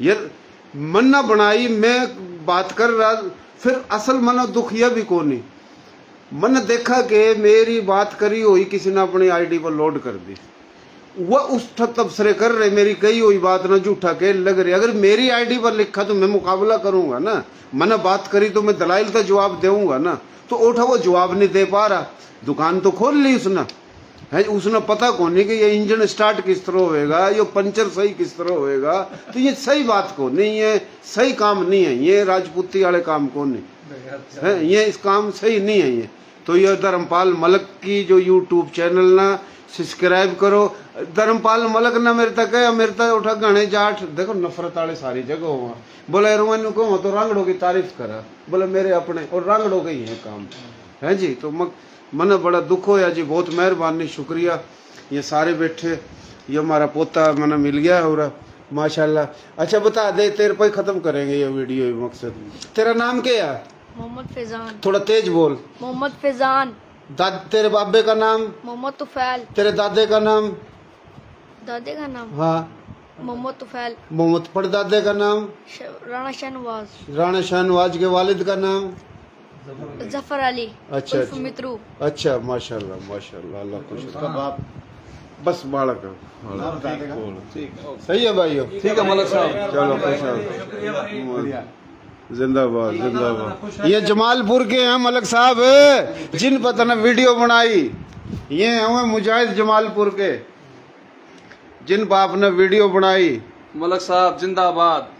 ये मन ना बनाई, मैं बात कर रहा, फिर असल मन दुख यह भी को नहीं। मन देखा कि मेरी बात करी हुई किसी ने अपनी आईडी पर लोड कर दी, वह उस तबसरे कर रहे, मेरी कही हुई बात ना झूठा के लग रही। अगर मेरी आईडी पर लिखा तो मैं मुकाबला करूंगा ना, मैंने बात करी तो मैं दलाइल का जवाब दूंगा ना। तो उठा वो जवाब नहीं दे पा रहा, दुकान तो खोल ली उसने है, उसने पता कौन नहीं कि ये इंजन स्टार्ट किस तरह होएगा, ये पंचर सही किस तरह होएगा। तो ये सही बात को नहीं है, सही काम नहीं है, ये राजपूती वाले काम को नहीं है, ये इस काम सही नहीं है ये। तो ये धर्मपाल मलक की जो यूट्यूब चैनल ना सब्सक्राइब करो। धर्मपाल मलक ना मेरे तक है, मेरे तक उठा गणे जाट देखो नफरत वाले सारी जगह हुआ, बोले रोमन को तो रांगड़ों की तारीफ करा, बोले मेरे अपने और रांगड़ों के ही है काम है जी। तो मन बड़ा दुख होया जी, बहुत मेहरबानी शुक्रिया। ये सारे बैठे, ये हमारा पोता मन मिल गया और माशाल्लाह। अच्छा बता दे, तेरे पे खत्म करेंगे ये वीडियो मकसद। तेरा नाम क्या है? मोहम्मद फैजान। थोड़ा तेज बोल। मोहम्मद फैजान। तेरे बाबे का नाम? मोहम्मद तुफैल। तेरे दादे का नाम? दादे का नाम? हाँ मोहम्मद तुफैल। मोहम्मद। परदादे का नाम? राणा शाहनवाज। राणा शाहनवाज के वालिद का नाम? जफर अली। अच्छा अच्छा मित्रू। अच्छा माशाल्लाह माशाल्लाह, अल्लाह खुश बाप बस बालक सही है भाइयों, ठीक है मलक साहब, चलो खुश जिंदाबाद जिंदाबाद। ये जमालपुर के हैं मलक साहब, जिन पता न वीडियो बनाई, ये हैं मुजाहिद जमालपुर के, जिन बाप ने वीडियो बनाई। मलक साहब जिंदाबाद।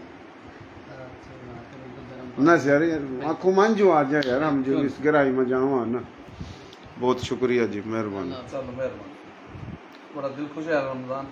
ना यार आंखों मंजू आ जाए यार, हम जो इस गहराई में जाओ ना। बहुत शुक्रिया जी, मेहरबानी। चलो मेहरबानी, बड़ा दिल खुश है रमजान।